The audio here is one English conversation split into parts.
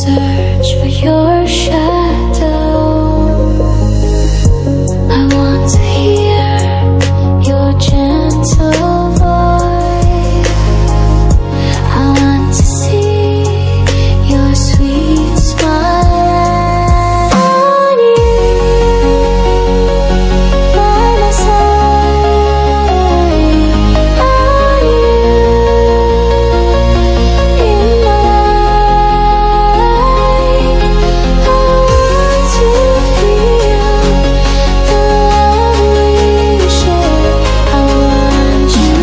search for your shadow. I want to hear your gentle voice. I want to see your sweet smile on you, by my side, on you, in my life. I want to feel the love we share. I want you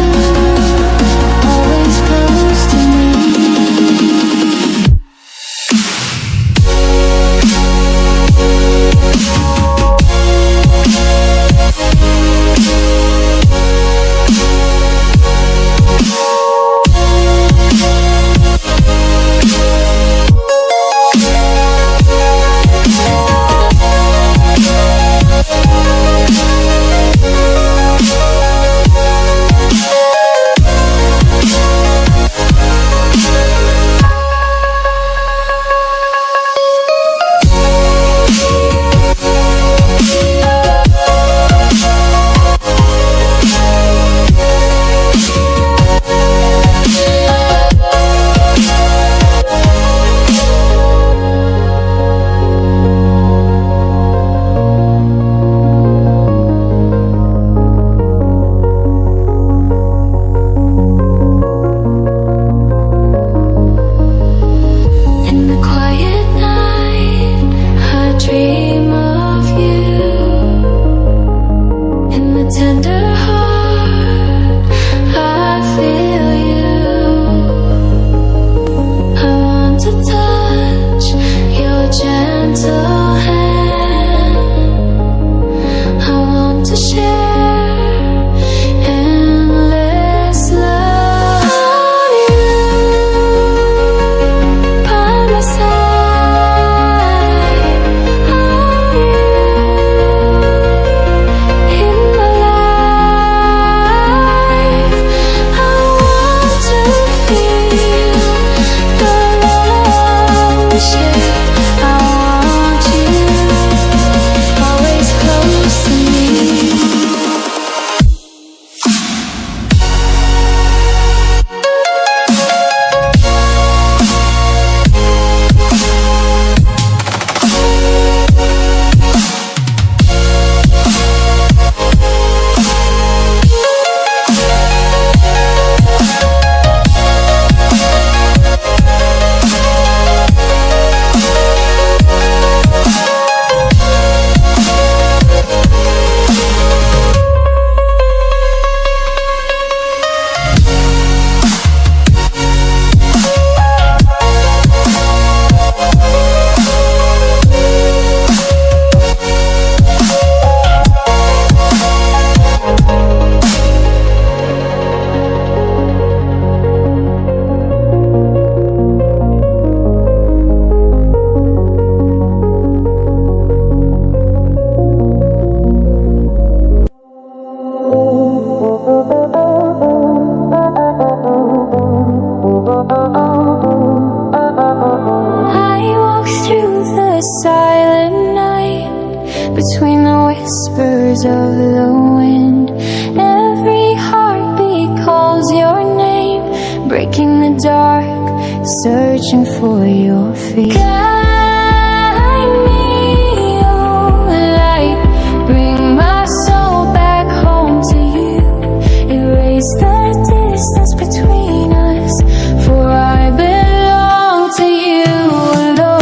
always close to me. In the quiet night, I dream of you. In the tender heart, I feel you. I want to touch your gentle hand. I want to share endless love on you, by my side, on you, in my life. I want to feel the love we share. I want you always close to me. I walk through the silent night, between the whispers of the wind. Every heartbeat calls your name, breaking the dark, searching for your feet. Guide me, oh light, bring my soul back home to you. Erase the distance between us, for I belong to you alone.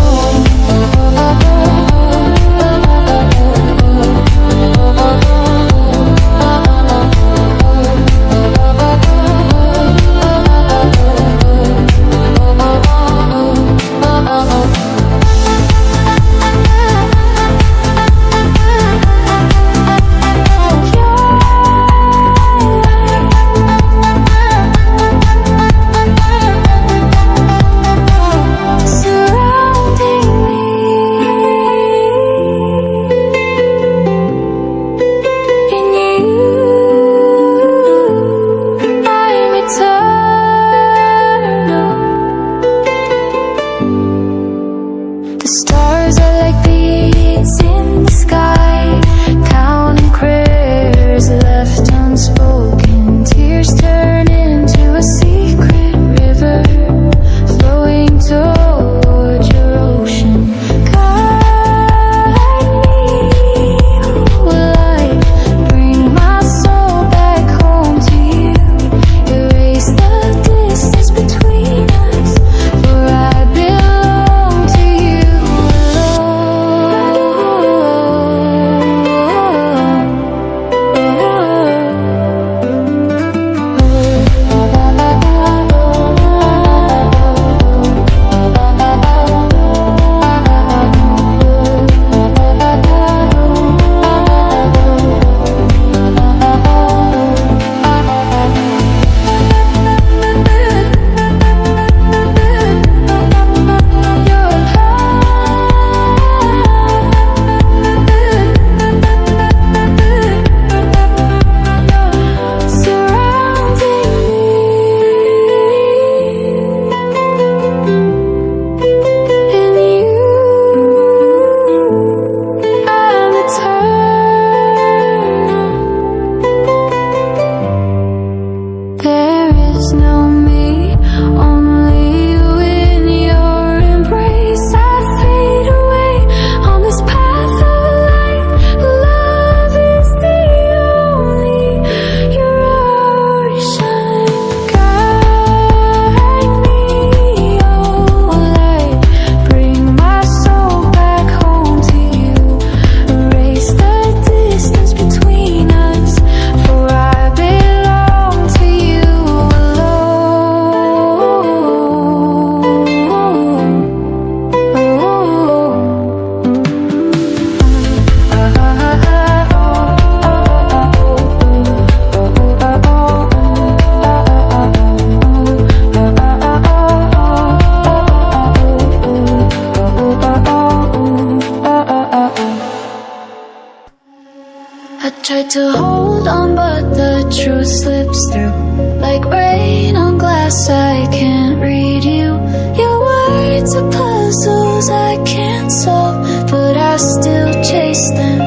tried to hold on, but the truth slips through. Like rain on glass, I can't read you. Your words are puzzles I can't solve, but I still chase them.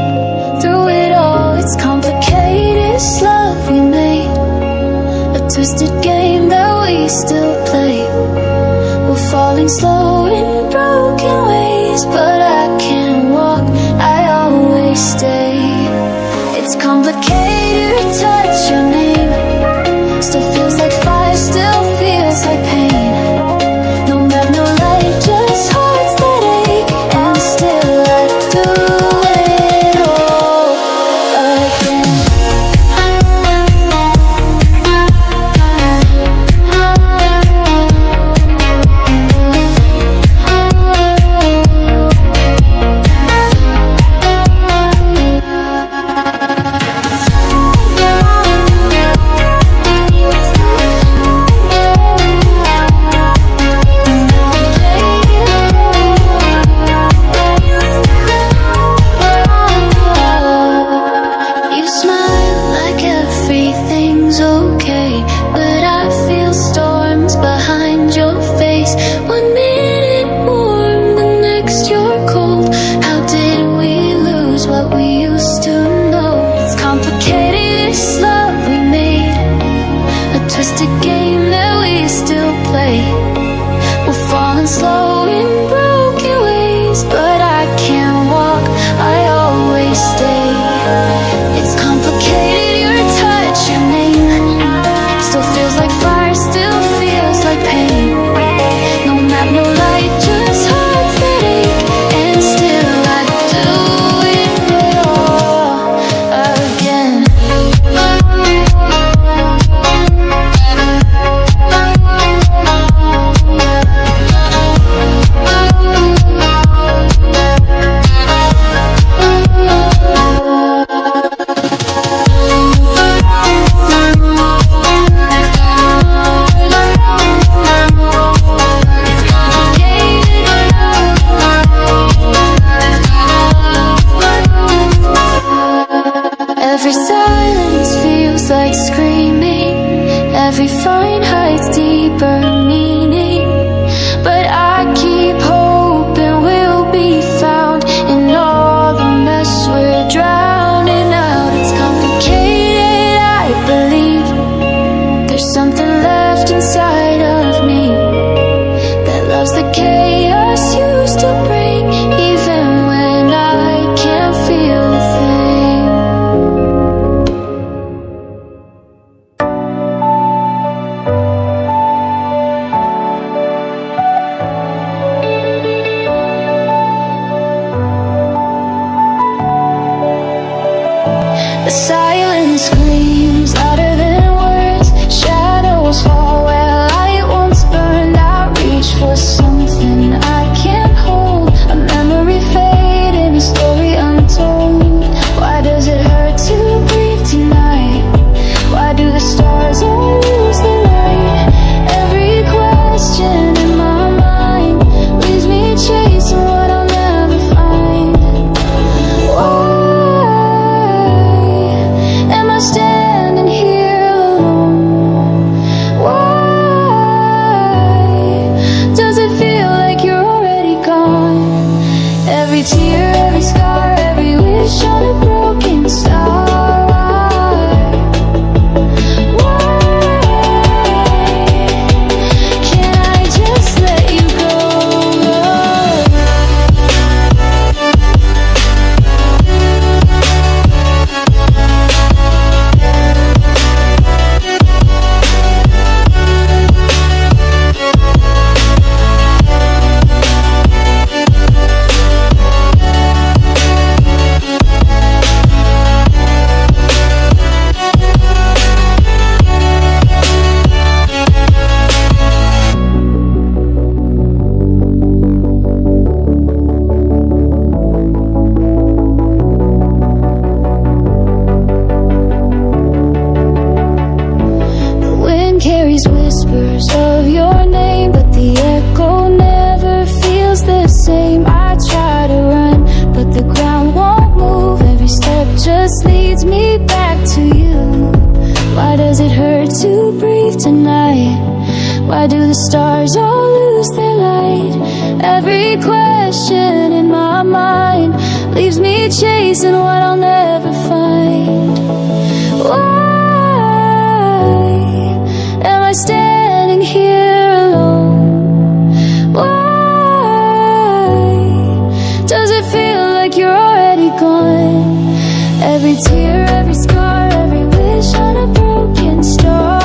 Through it all, it's complicated. It's love we made, a twisted game that we still play. We're falling slow in broken ways, but I can't walk, I always stay. It's complicated to touch your name. Still feels like fire, still feels like pain. No map, no light, just hearts that ache. And still I do it all again. Why do the stars all lose their light? Every question in my mind leaves me chasing what I'll never find. Why am I standing here alone? Why does it feel like you're already gone? Every tear, every scar, every wish on a broken star.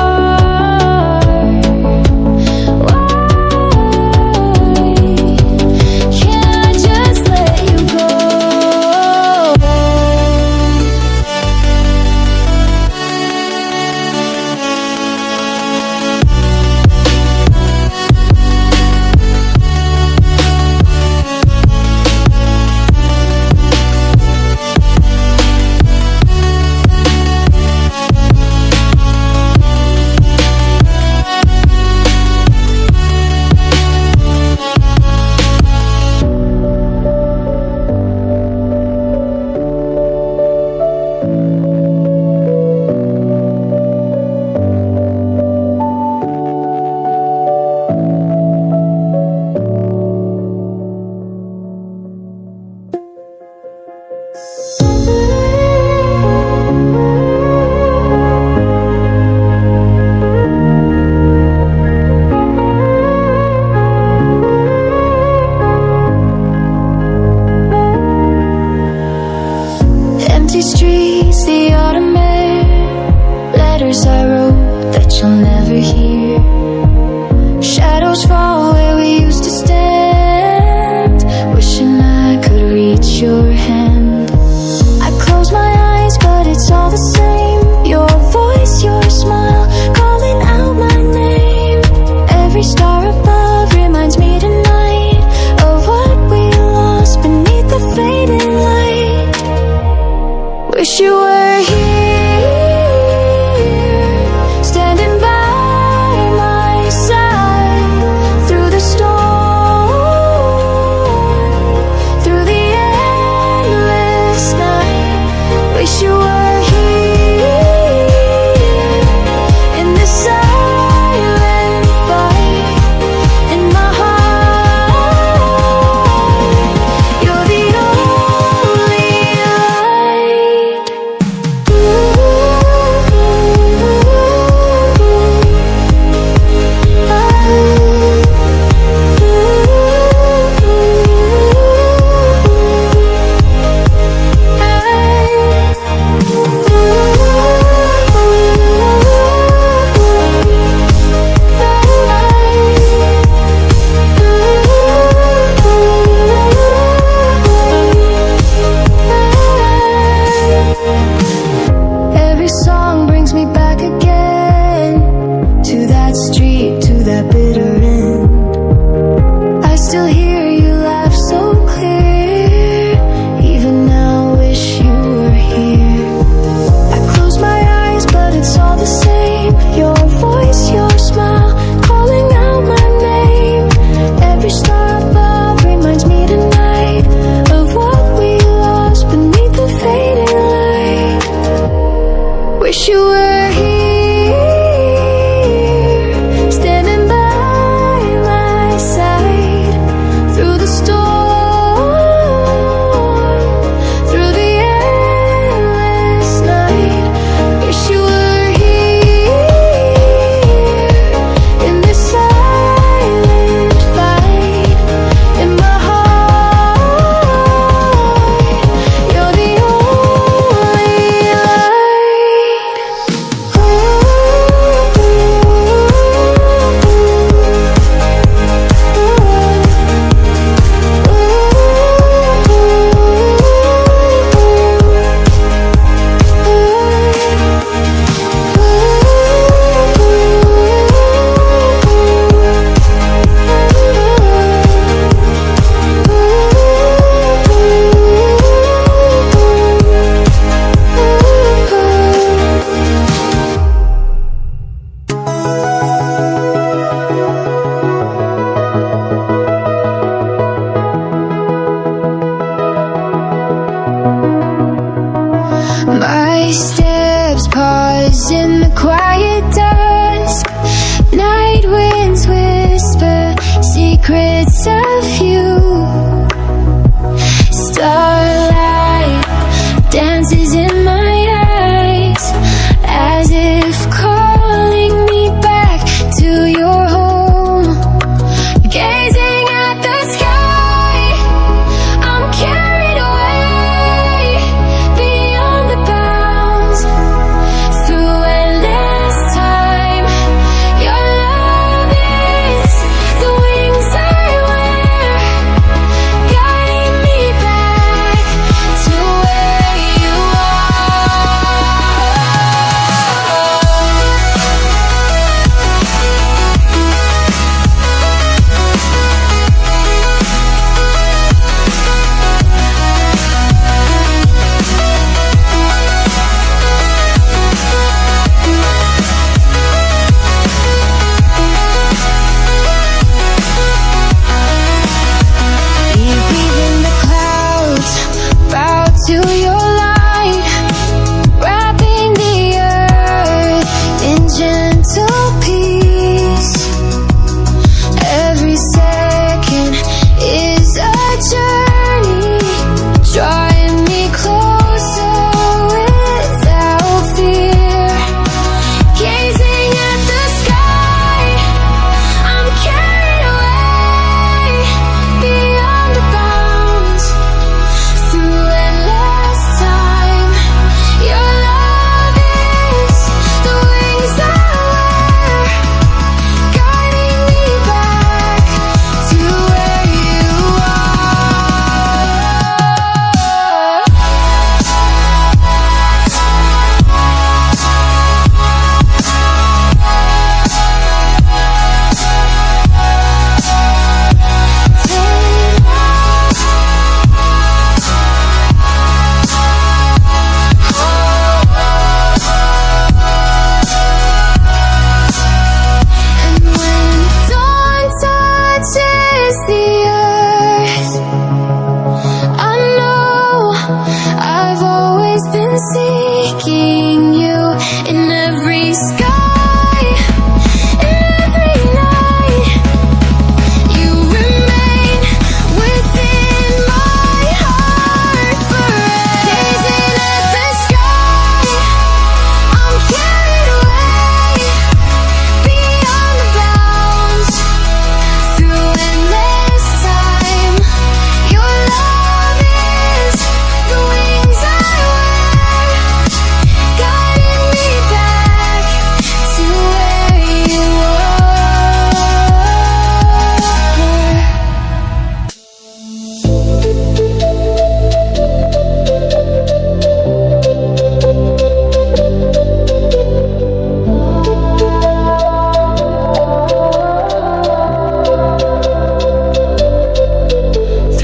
Empty streets, the autumn air, letters I wrote that you'll never hear. Shadows fall where we used to stand, wishing I could reach your hand. I close my eyes, but it's all the same. Your voice, your smile, calling out my name. Every star above reminds me tonight of what we lost beneath the fading light. Wish you were here, standing by my side, through the storm, through the endless night. Wish you were here, in this silent fight, in my heart. You're the only light.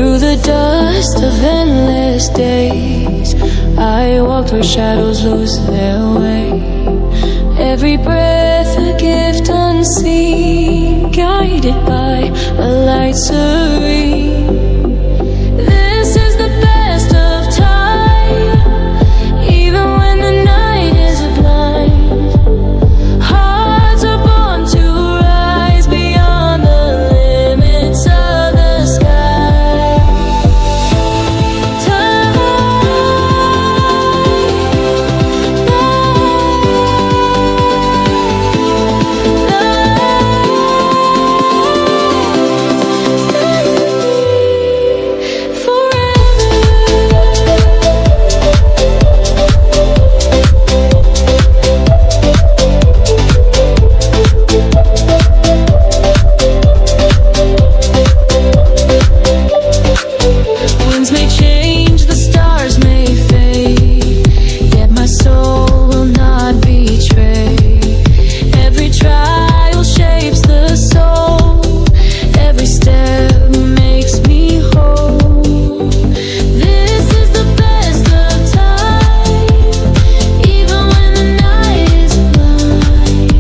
Through the dust of endless days, I walked where shadows lose their way. Every breath a gift unseen, guided by a light serene. This is the best of time, even when the night is blind. Hearts are born to rise beyond the limits of the sky. Winds may change, the stars may fade, yet my soul will not betray. Every trial shapes the soul, every step makes me whole. This is the best of time, even when the night is blind.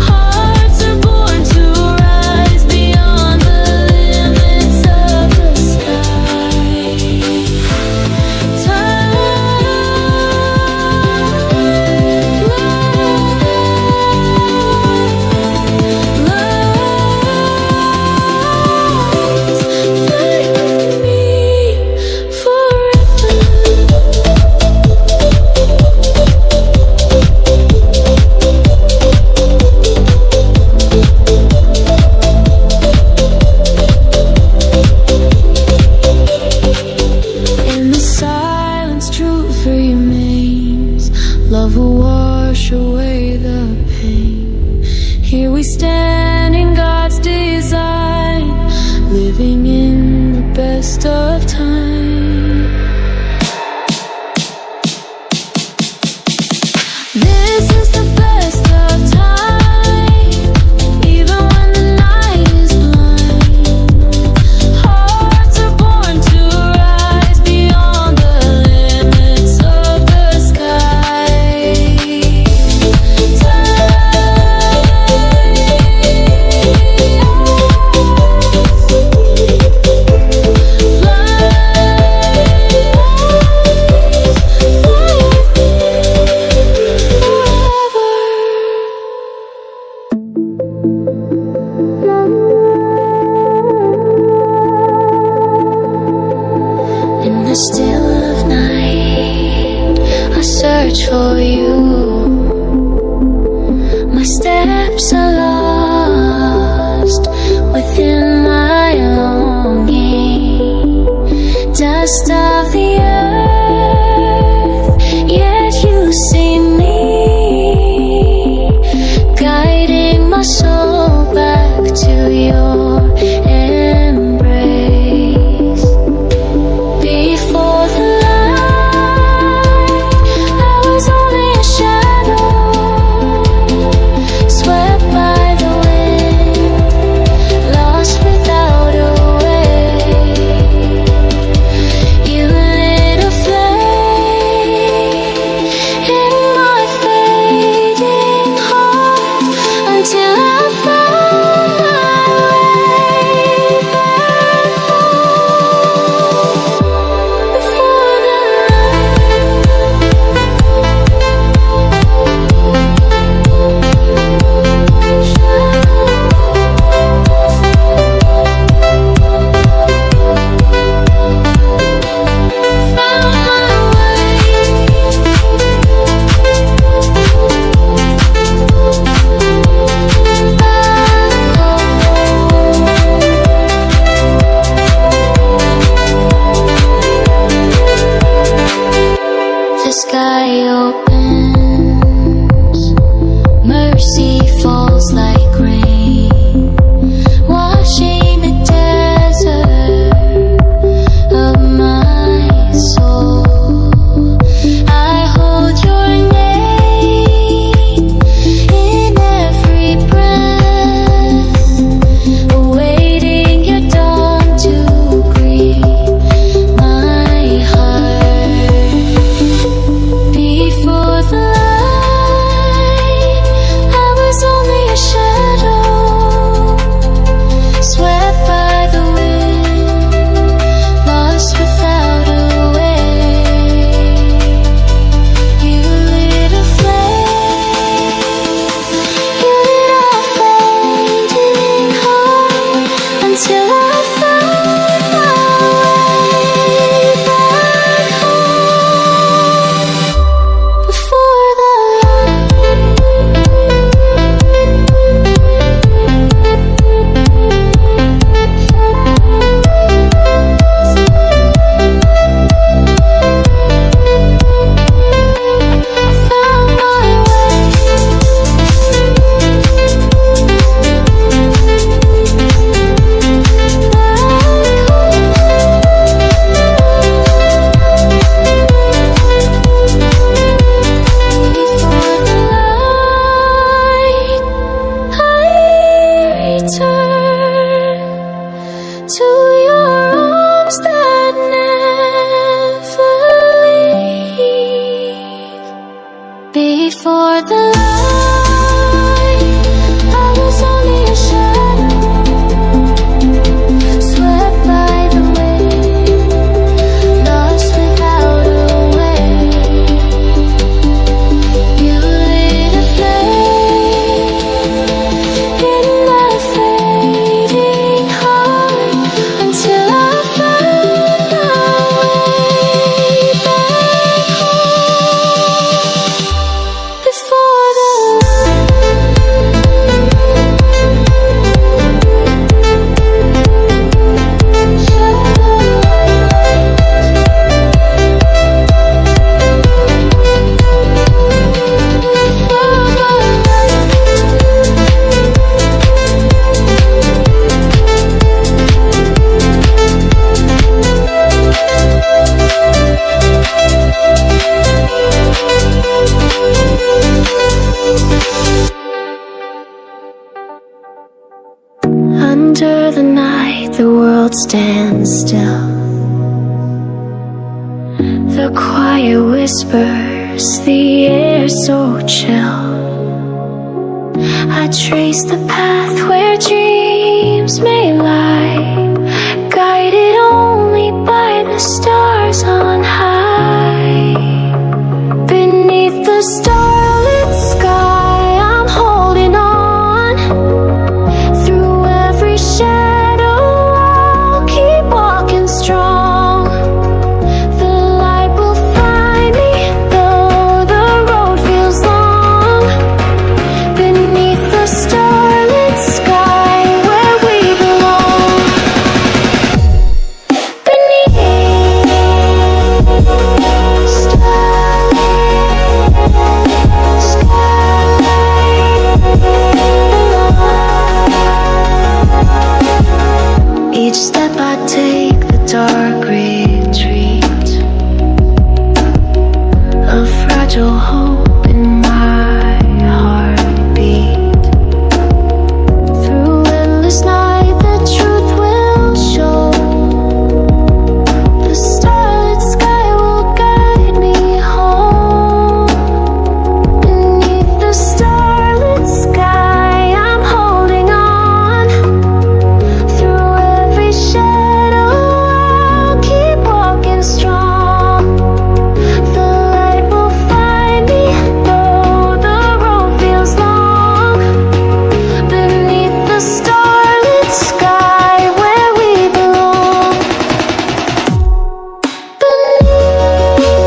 Hearts are born to rise beyond the limits of the sky. In the silence, truth remains. Love will wash away the pain. Here we stand in God's design, living in the best of time. This is the best of time, even when the night is blind. Hearts are born to rise beyond the limits of the sky. In the still of night, I search for you. My steps are lost within my longing. Dust of the earth, yet you see me, guiding my soul back to your embrace. Before the light, I was only a shadow, swept by to your arms that never leave. Before the light, I was only a shadow, swept by the wind, lost without a way. You lit a flame in my fading heart until I found my way back home. Before the under the night, the world stands still. The quiet whispers, the air so chill. I trace the path where dreams may lie, guided only by the stars on high. Beneath the starlit sky, I'm holding on. Through every shadow, I'll keep walking strong. The light will find me, though the road feels long. Beneath the starlit sky, where we belong. Beneath the starlit sky. Each step I take, the dark retreat, a fragile hope in my heartbeat. Through endless night, the truth will show. The starlit sky will guide me home. Beneath the starlit sky, I'm holding on. Through every shadow, I'll keep walking strong. The light will find me, though the road feels long. Beneath the starlit sky, where we belong. Beneath the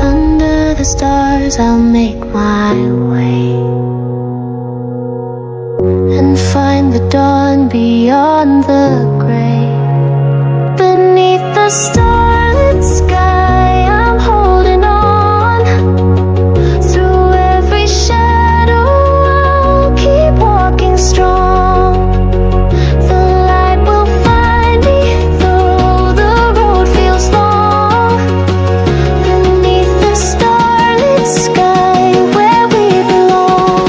under the stars, I'll make my way and find the dawn beyond the gray. Beneath the starlit sky, I'm holding on. Through every shadow, I'll keep walking strong. The light will find me, though the road feels long. Beneath the starlit sky, where we belong.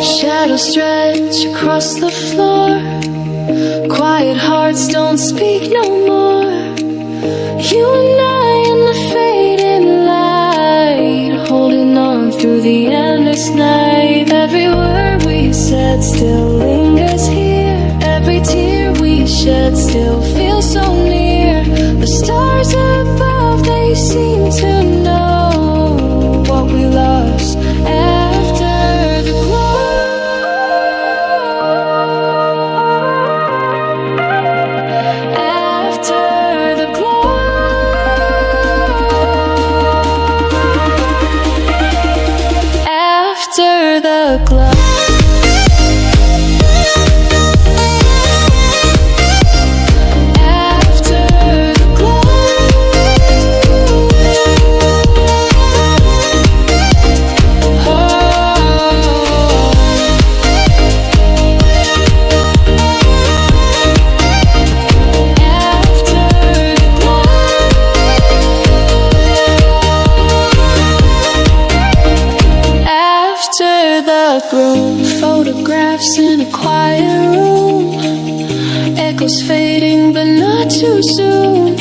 Shadows stretch across the floor. Quiet hearts don't speak no more. You and I in the fading light, holding on through the endless night. Every word we said still lingers here. Every tear we still feel so near. The stars above, they seem to know what we lost after the glow. After the glow. After the glow. Photographs in a quiet room, echoes fading but not too soon.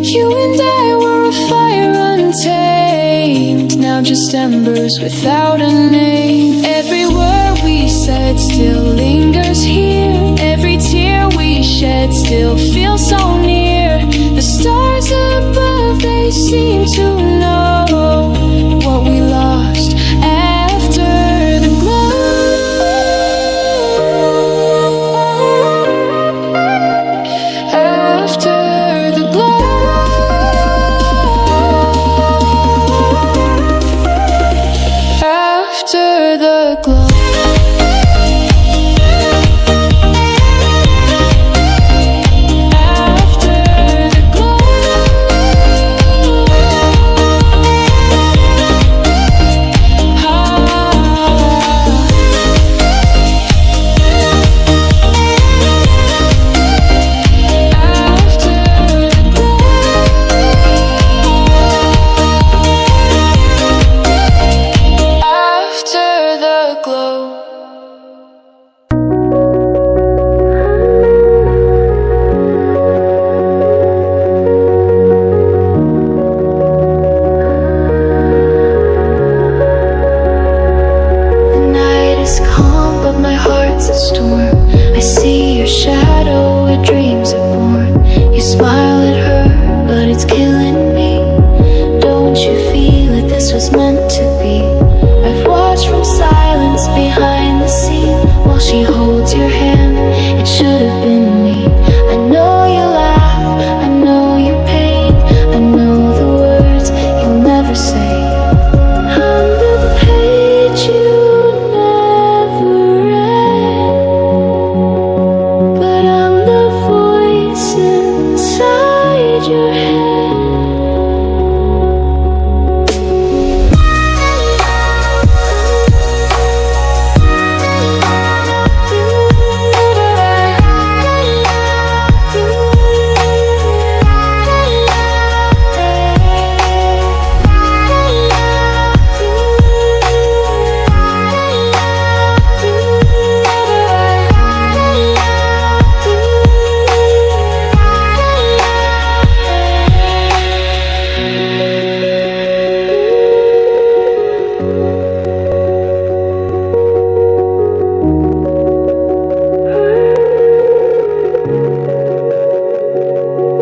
You and I were a fire untamed, now just embers without a name. Every word we said still lingers here. Every tear we shed still feels so near. The stars above, they seem to know what we lost after the glow. After the glow. After the glow.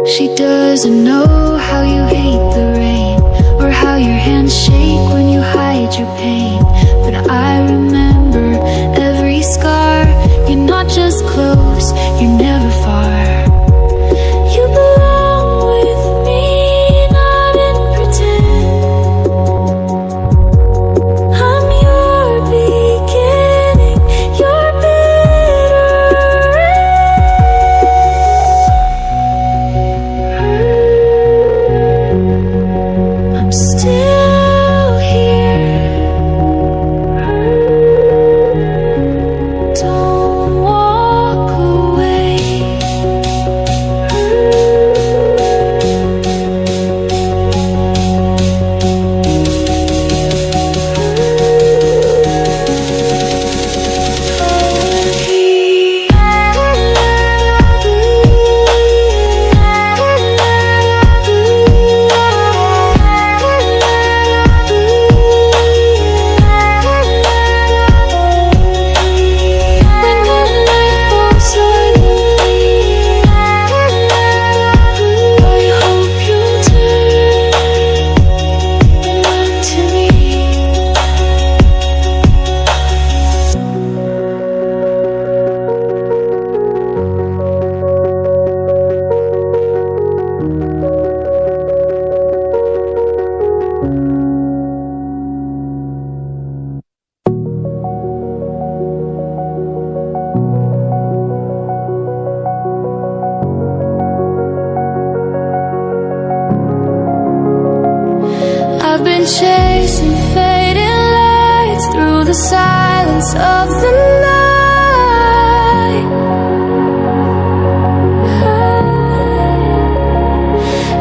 She doesn't know how you hate the rain, or how your hands shake when you hide your pain. But I remember every scar. You're not just close, you're never far. You belong with me, not in pretend. I'm your beginning, your bitter end. I'm still here. silence of the night.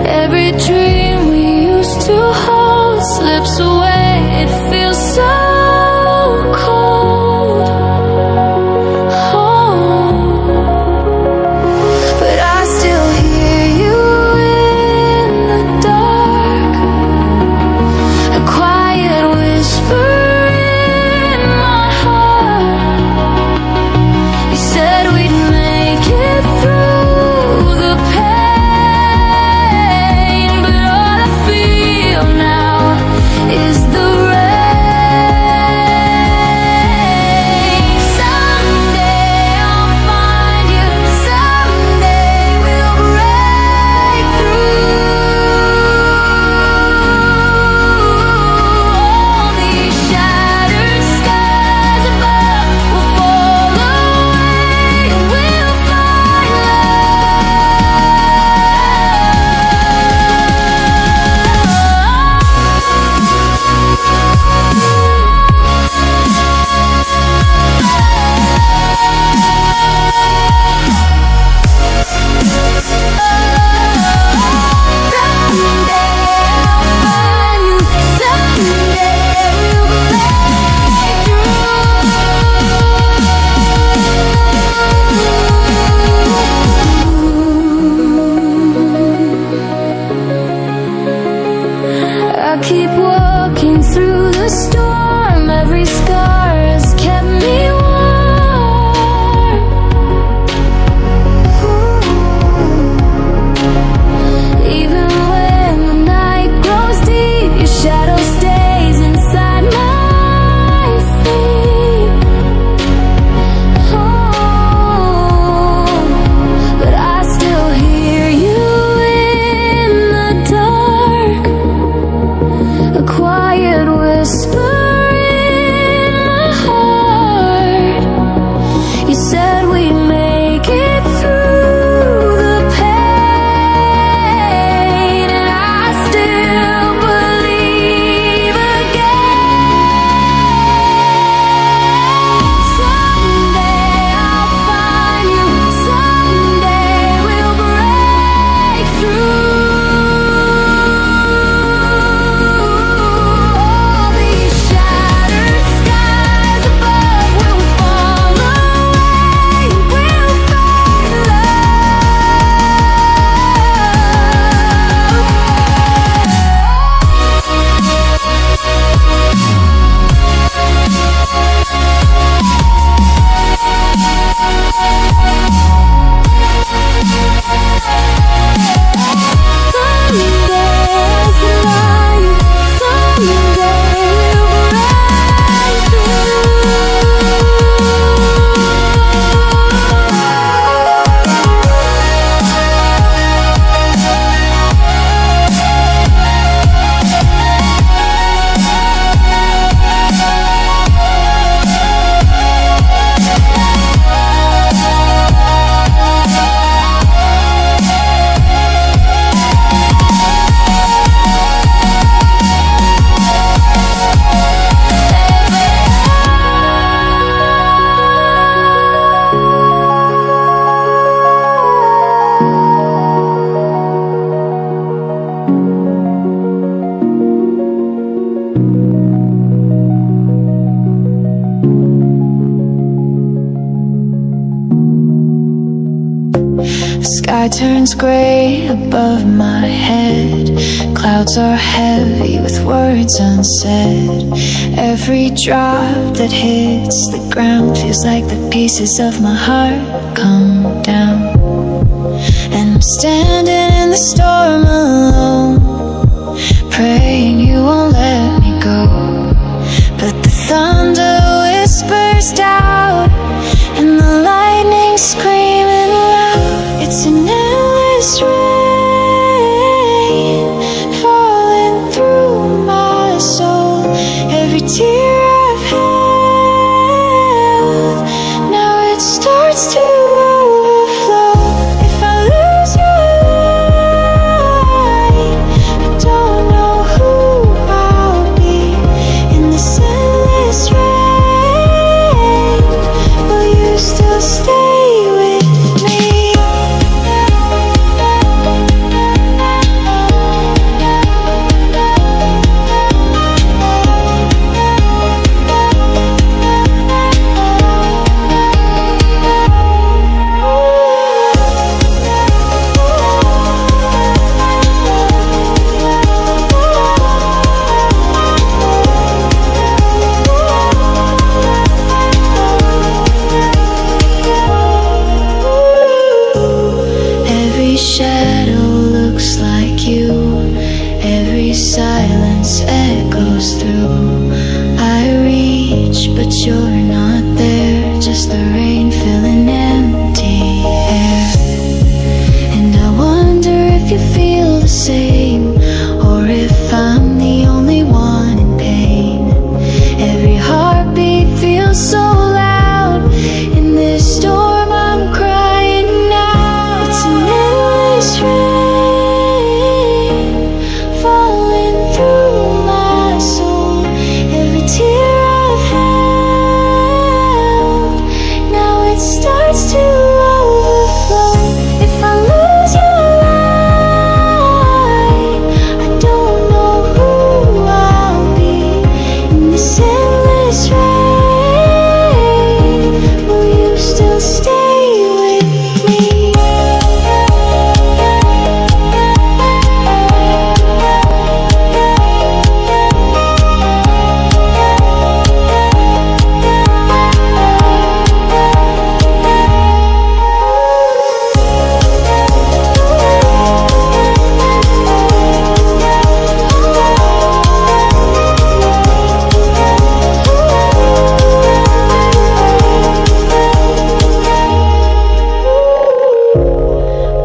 Every dream we used to hold slips away. It feels so cold. Oh, but I still hear you in the dark, a quiet whisper in my heart. You said we'd make it through the pain, but all I feel now is the rain. Someday I'll find you, someday we'll break through. All these shattered skies above will fall away, and we'll find I keep walking through the storm. Every scar has kept me warm. Even when the night grows deep, your shadow stays inside my sleep. Oh, but I still hear you in the dark, a quiet whisper in my heart. You said we'd make it through the pain, and I still believe again. Someday I'll find you, someday we'll break through. All these shattered skies above will fall away, we'll find Someday's the night, someday we'll break The sky turns gray above my head. Clouds are heavy with words unsaid. Every drop that hits the ground feels like the pieces of my heart come down. And I'm standing in the storm alone, praying you won't let me go. But the thunder whispers doubt, and the lightning screaming loud. It's an endless rain falling through my soul. Every tear I've held, now it starts to overflow. If I lose your love, shadow looks like you. Every silence echoes through. I reach, but you're not there. Just the rain filling empty air. And I wonder if you feel the same, or if I'm the only one in pain. Every heartbeat feels so loud. In this storm I'm crying now. It's an endless rain falling through my soul. Every tear I've held, now it starts to overflow. If I lose your light, I don't know who I'll be. In this endless rain, will you still stay with me?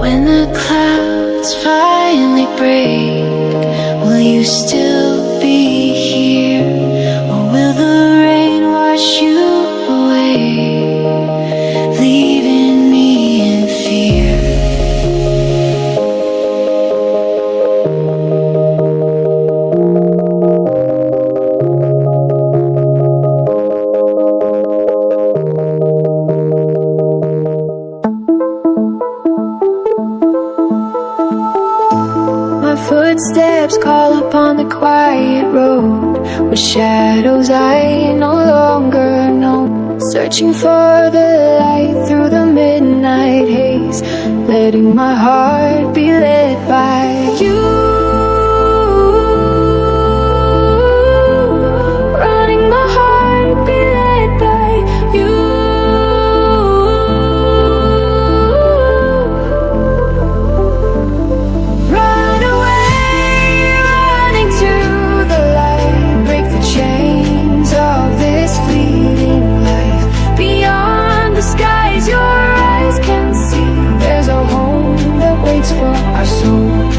When the clouds finally break, will you still be here? Or will the rain wash you away, leaving me in fear? My footsteps call upon the quiet road, with shadows I no longer know. Searching for the light through the midnight haze, letting my heart be led by you. Running my heart be led by you. Run away, running to the light. Break the chains of this fleeting life. Beyond the skies your eyes can see, there's a home that waits for our souls.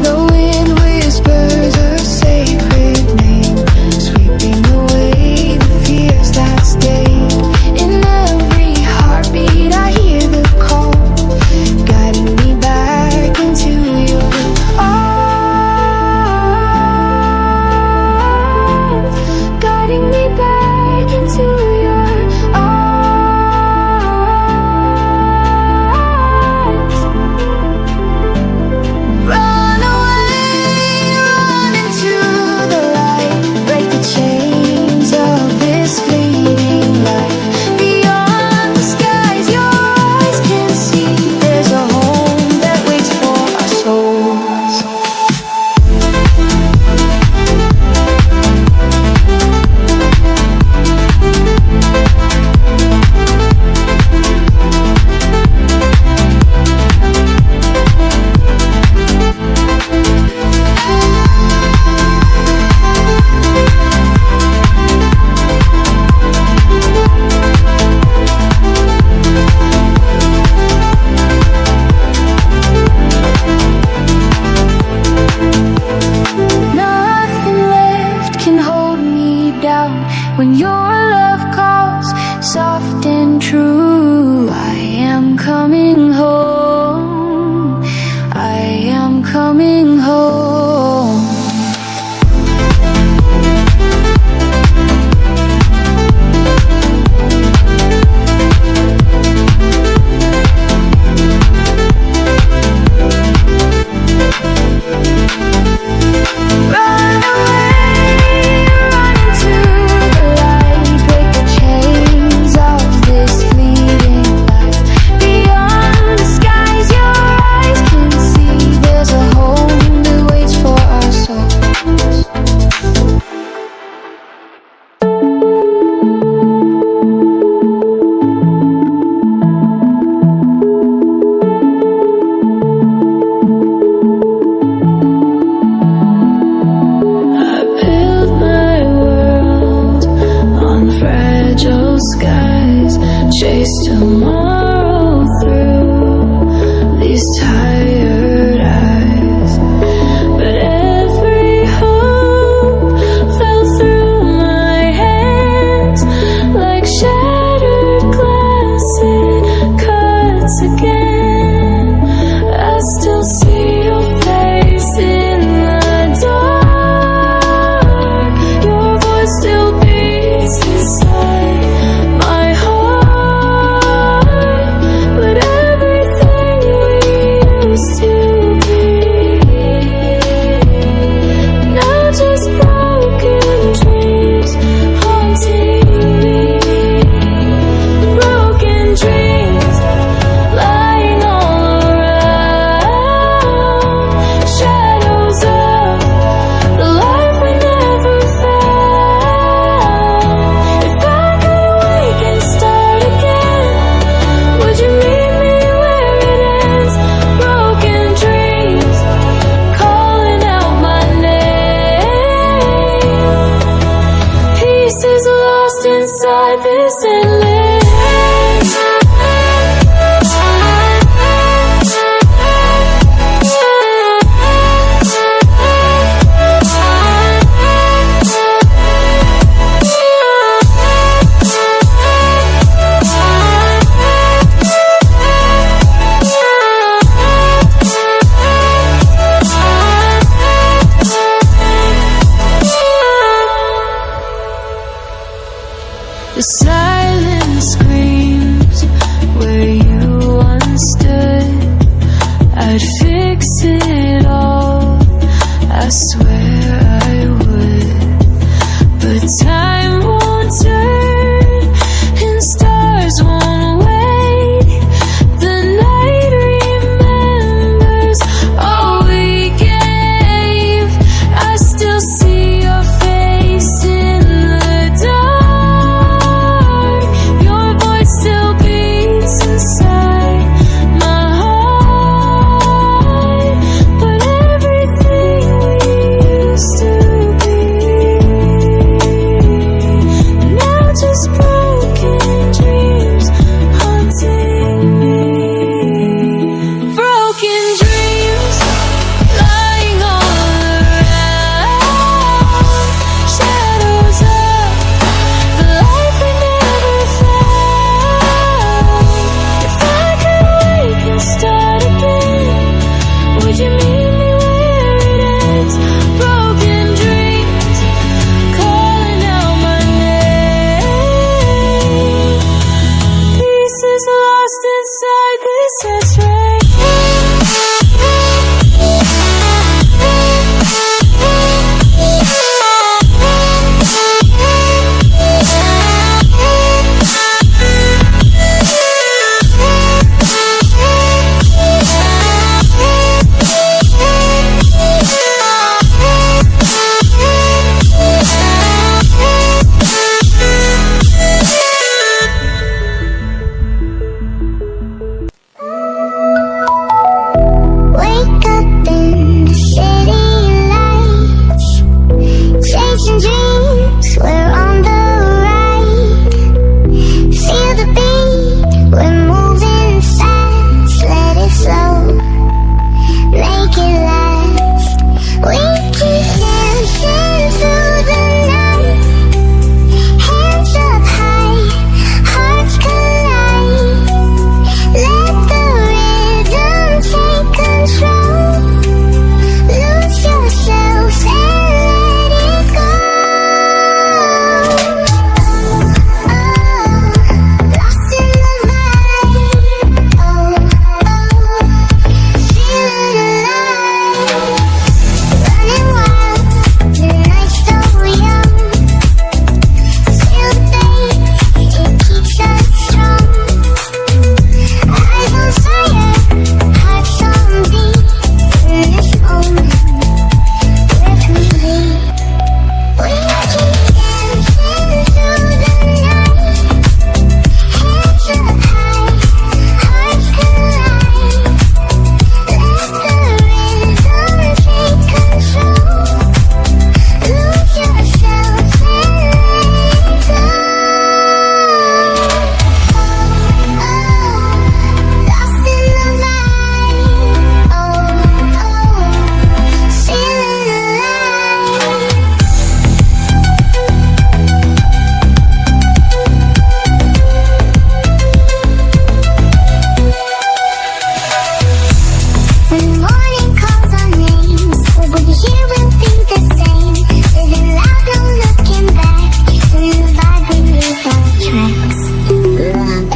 The wind whispers a sacred name, sweeping away the fears that stay. In every heartbeat I hear the call, guiding me back into your arms. Guiding me back into your arms. Run away, run into the light. Break the chains of this fleeting life. Beyond the skies your eyes can see, there's a home that waits for our souls. Nothing left can hold me down when your love calls, soft and true. I am coming home. I am coming home. chase tomorrow through these tired eyes. But every hope fell through my hands like shattered glass. It cuts again. I still see your face in the dark. Your voice still beats inside my heart.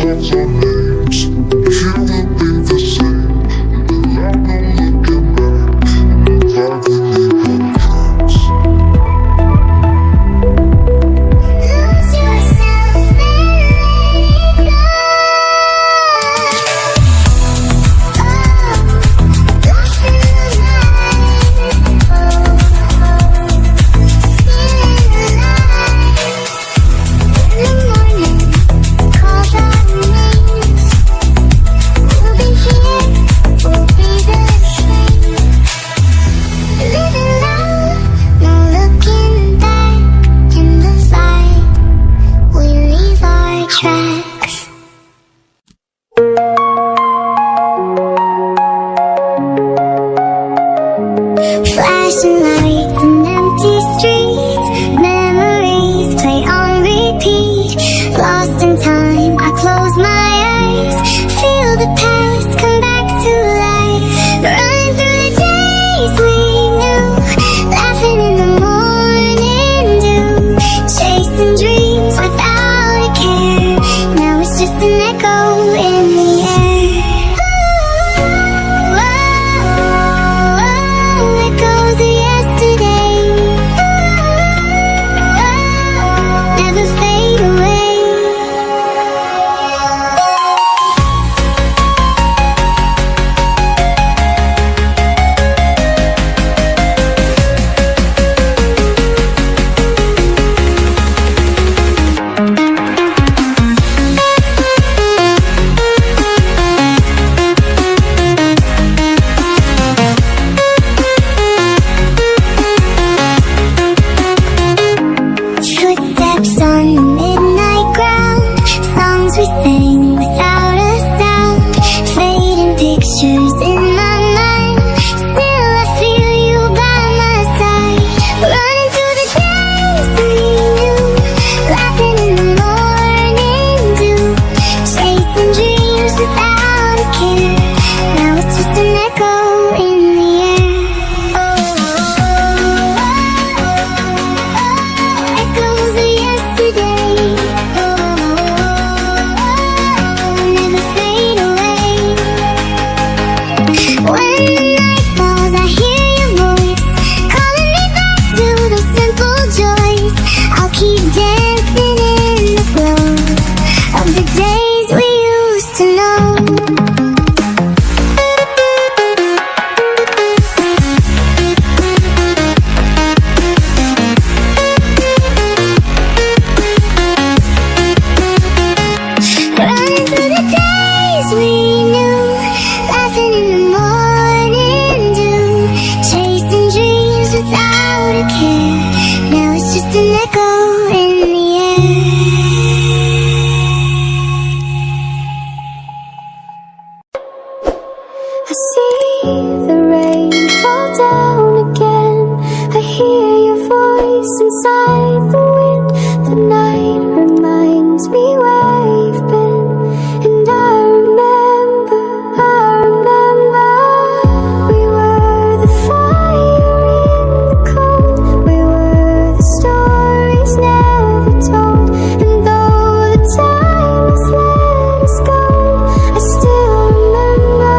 calls our names. Here we'll be the same. Without no looking back. And the vibe we leave our tracks. Lose yourself and let go. Lost in the night. Feeling alive. In the morning, calls our names. We'll be here, we'll be the same. Living loud, no looking back. In the light, we leave our tracks. Flashing lights and empty streets. Memories play on repeat. Lost in time, I close my eyes. Feel the past come back to life. Running through the days we knew. Laughing in the morning dew. Chasing dreams without a care. Now it's just an echo in the air. Echoes of yesterday. Never fade away. Footsteps on the midnight ground. Songs we sang without a sound. Fading pictures in my mind. Still I feel you by my side. Running through the days we knew. Laughing in the morning dew. Chasing dreams without a care. Now it's just an echo in the air. Echoes of yesterday. Never fade away. When the night falls, I hear your voice calling me back to those simple joys. I'll keep dancing in the glow of the days we used to know. Running through the days we knew. Laughing in the morning dew. Chasing dreams without a care. Now it's just an echo in the air. I see the rain fall down again. I hear your voice inside the wind. The night reminds me where you've been. And I remember. We were the fire in the cold. We were the stories never told. And though the time has let us go, I still remember.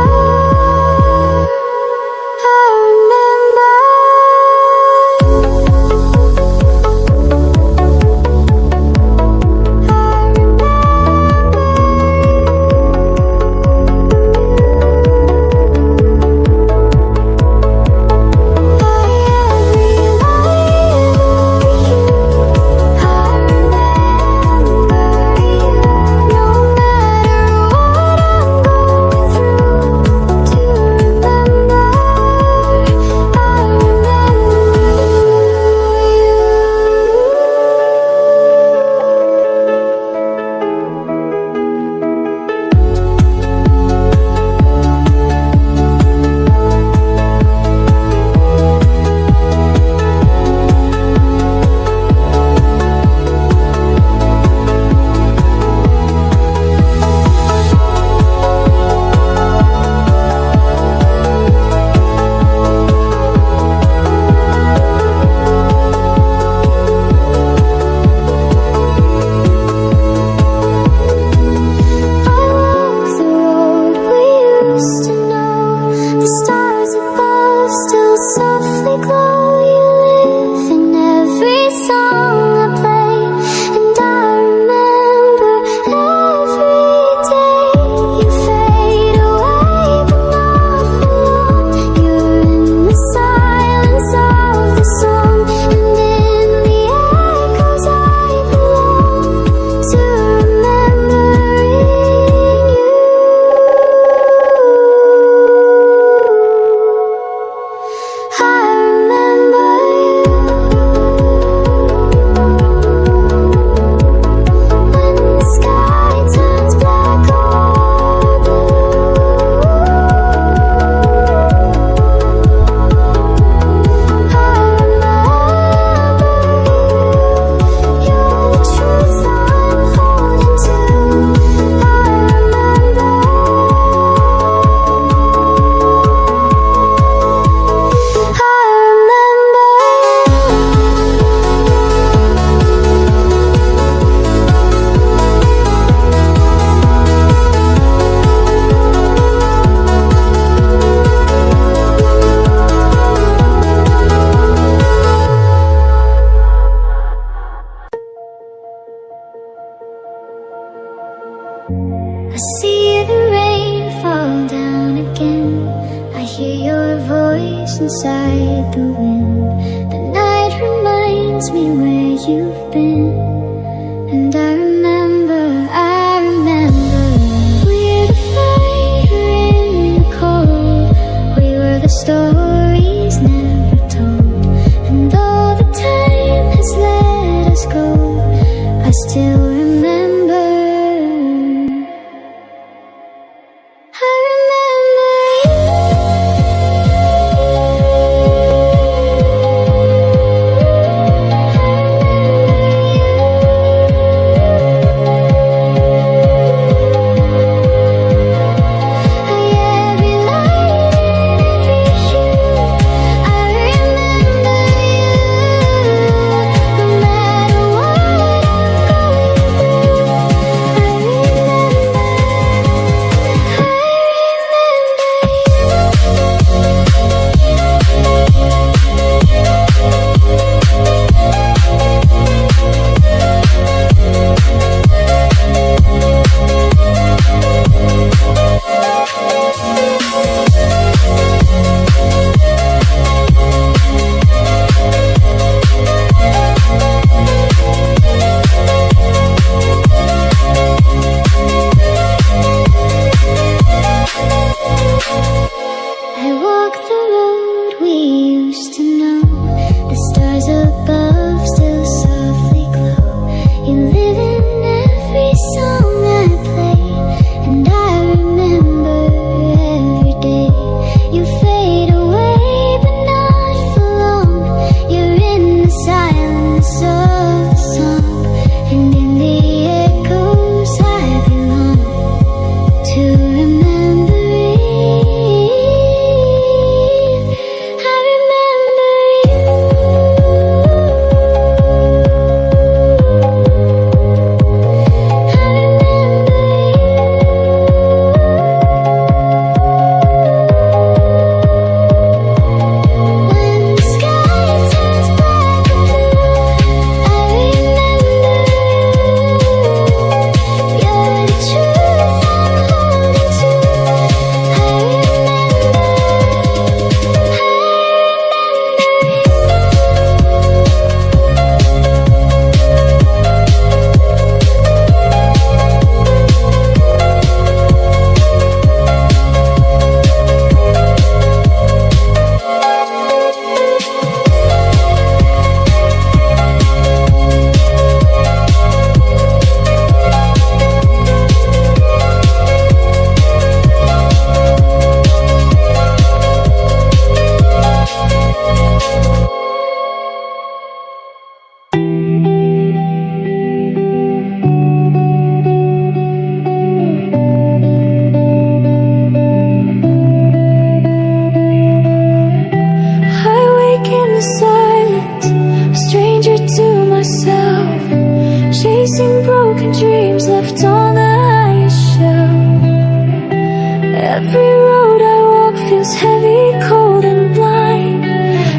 I see the rain fall down again. I hear your voice inside the wind. The night reminds me where you've been. And I remember we're the fire in the cold. We were the stories never told. And though the time has let us go, I still remember. I remember you. Every light and every hue, I remember you. No matter what I'm going through, I I walk the road we used to know. The stars above still softly glow. You live in every song I play, and I remember every day. You fade away, but not for long. You're in the silence of the song, and in the echoes I belong to remember it. I remember you. I remember you. When the sky turns black and blue, I remember you. You're the truth I'm holding to. I remember. I wake in the silence, a stranger to myself, chasing broken dreams left on the highest shelf. Every road I walk feels heavy, cold and blind,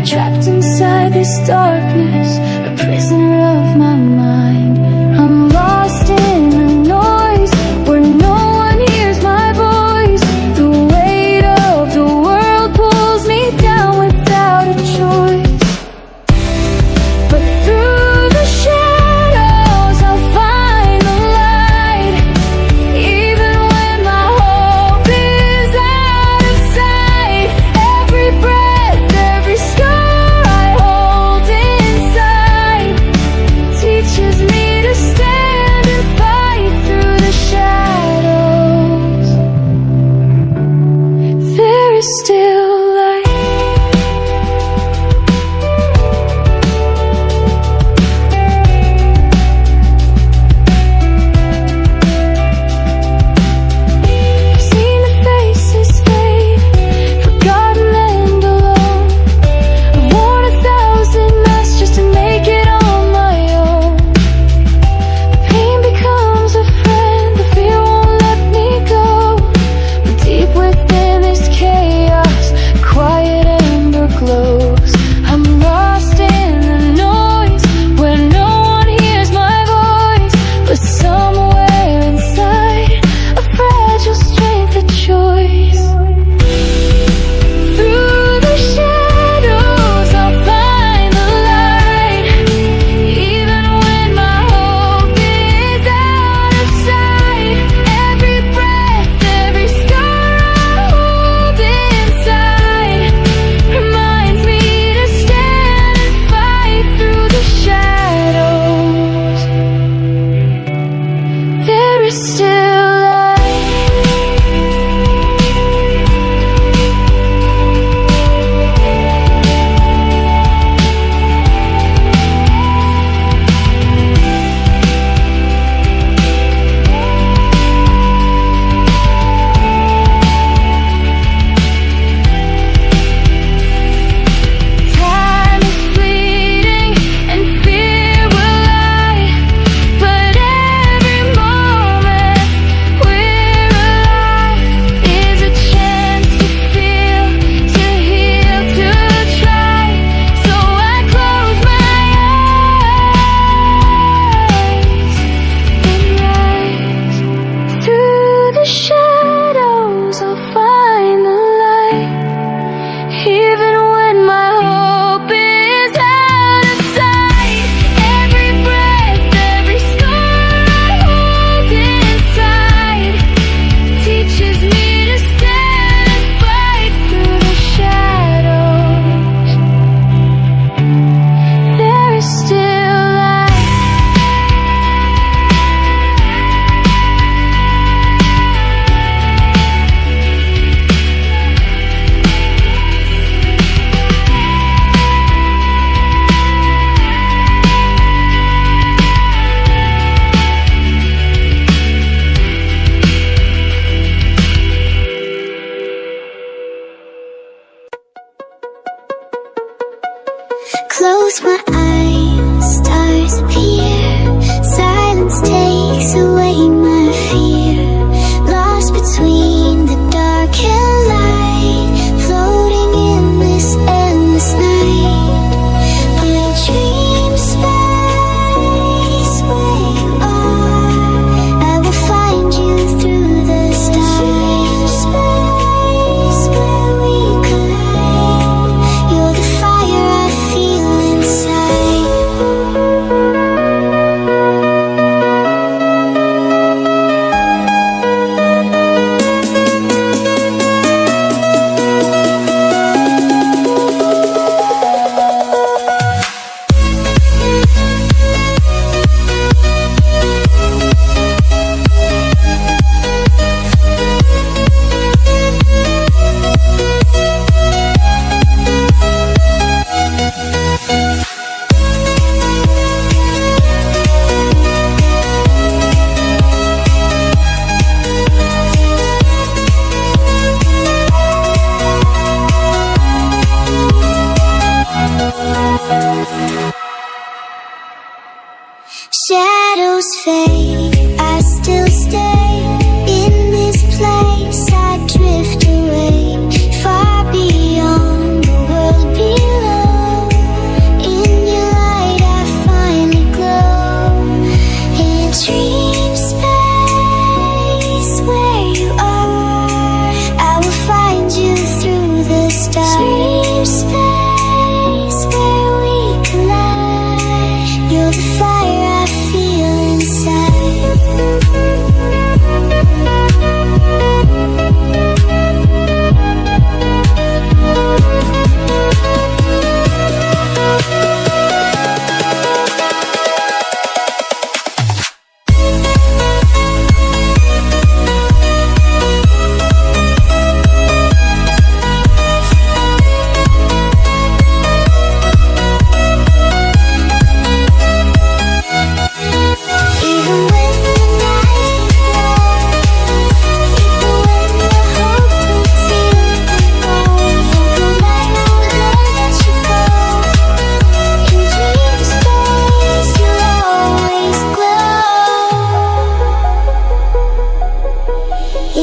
trapped inside this darkness, a prisoner of my mind. I'm lost in the noise where no one hears my voice. The weight of the world pulls me down without a choice. But through the shadows I'll find the light. Even when my hope is out of sight, every breath, every scar I hold in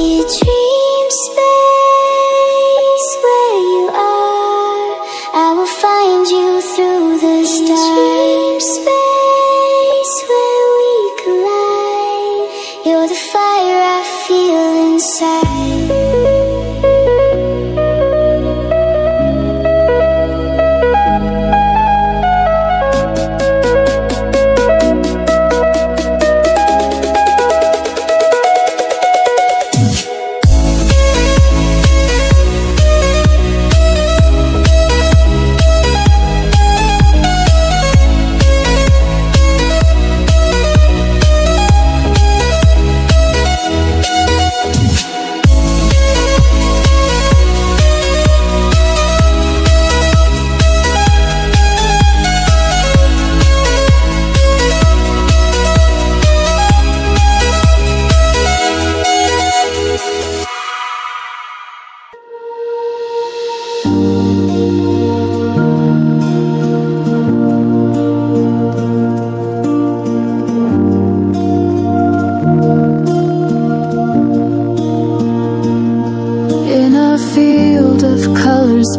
empty dream space where you are. I will find you through the stars. Space where we collide. You're the fire I feel inside.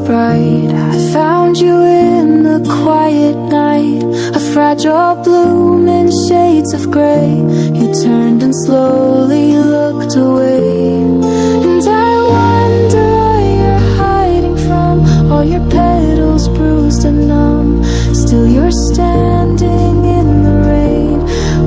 Bright, I found you in the quiet night, a fragile bloom in shades of gray. You turned and slowly looked away, and I wonder what you're hiding from. All your petals bruised and numb, still you're standing in the rain,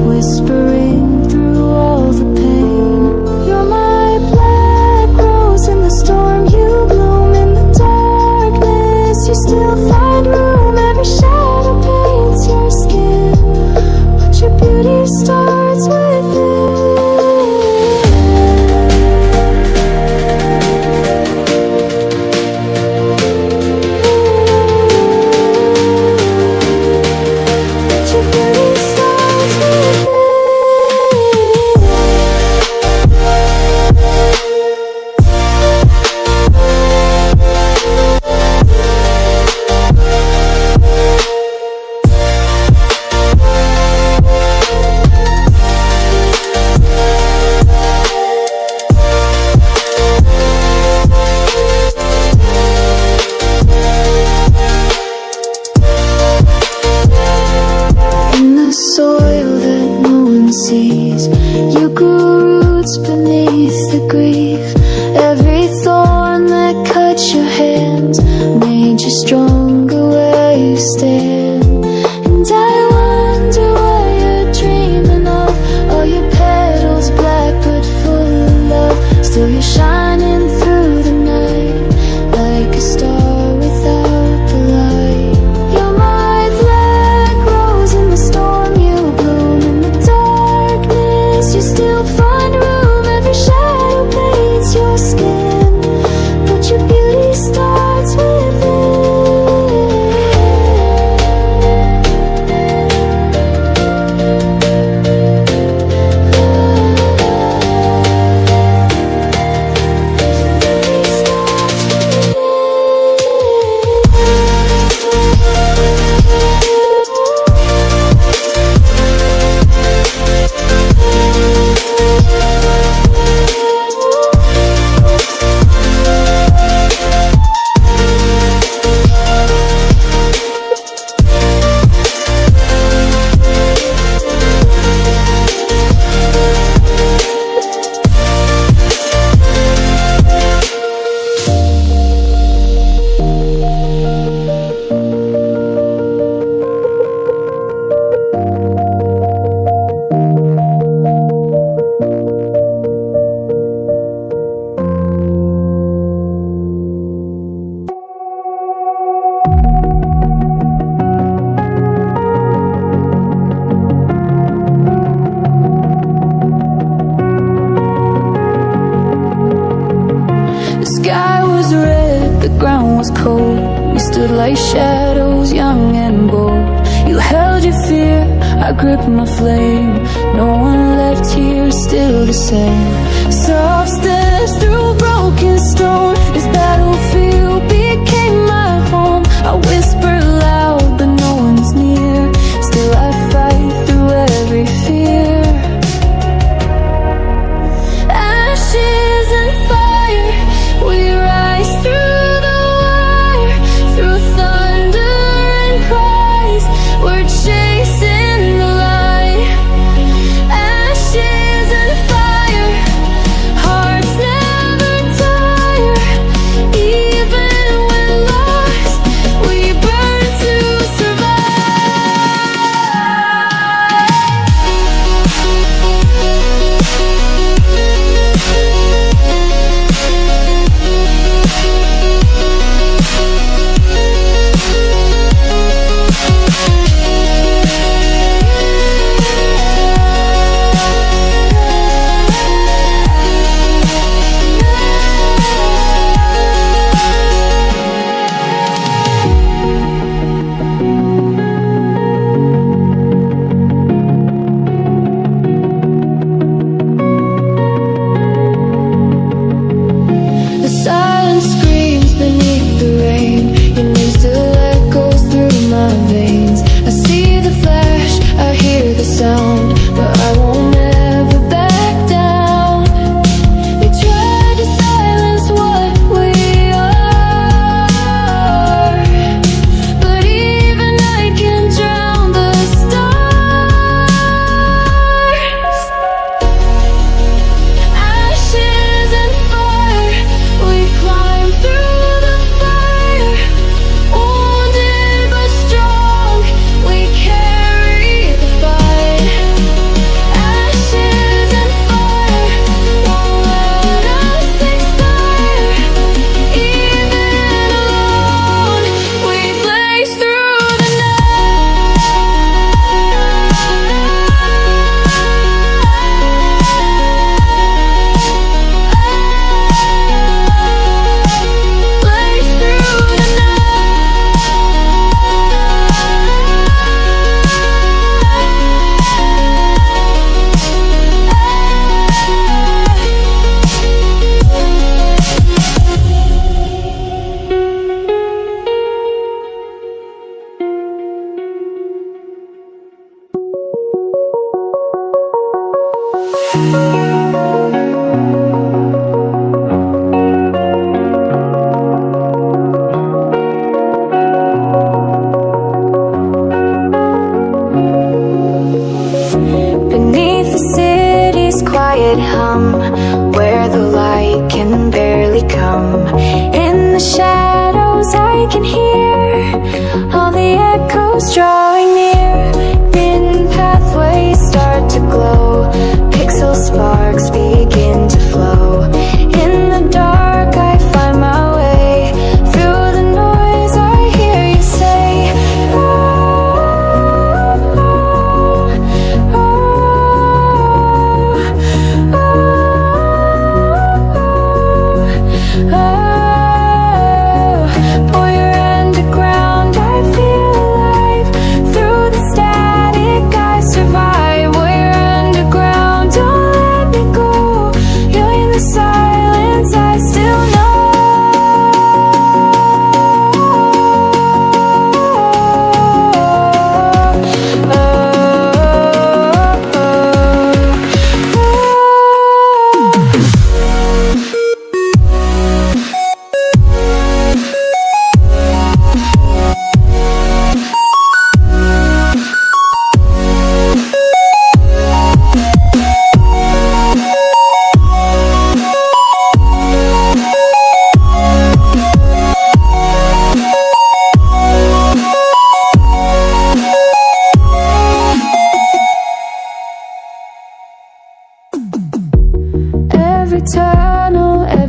whispering through all the pain. You're my black rose in the storm, you bloom in the darkness. You still find room, every shadow paints your skin, but your beauty starts within. But your beauty starts within. In the soil that no one sees, you grew roots beneath the grief. Every thorn that cut your hands made you stronger where you stand. And I wonder what you're dreaming of. All your petals black but full of love, still you're shining through the night like a star without the light. You're my black rose in the storm, you bloom in the darkness. You still find room, every shadow paints your skin, but your beauty starts within. The sky was red, the ground was cold. We stood like shadows, young and bold. You held your fear, I gripped my flame. No one left here, still the same. Soft steps through broken stone. This battlefield became my home. I whisper loud, but no one's near. Still I fight through every fear. Ashes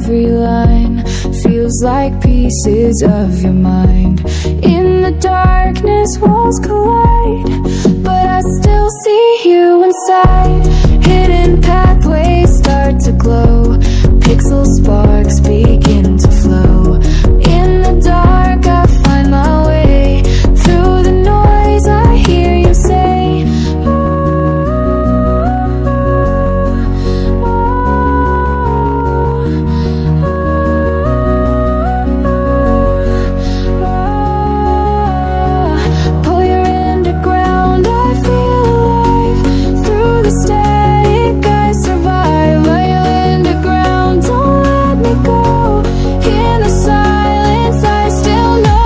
every line feels like pieces of your mind. In the darkness, walls collide, but I still see you inside. Hidden pathways start to glow, pixel sparks begin to flow. In the dark, I find my way. Through the noise, I hear you say, pull your underground, I feel alive. Through the static, I survive. Are you underground? Don't let me go. In the silence, I still know.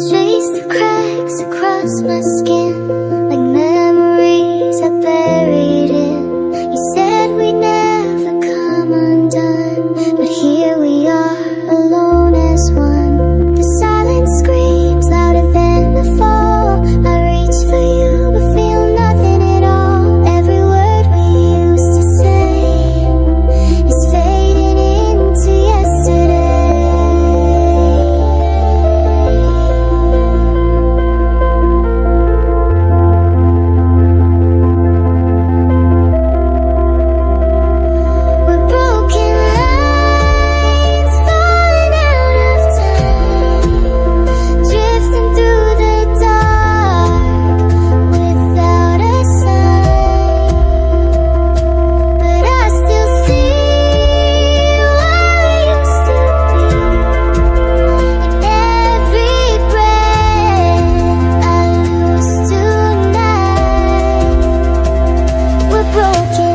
Trace the cracks across my skin, like memories I buried in. You said we'd never come undone, but here we are, alone as one. The silence screams louder than the fall. I reach for you, but feel nothing at all. Every word we used to say is fading into yesterday. We're broken lines falling out of time, drifting through the dark without a sign. But I still see what we used to be in every breath I lose tonight. We're broken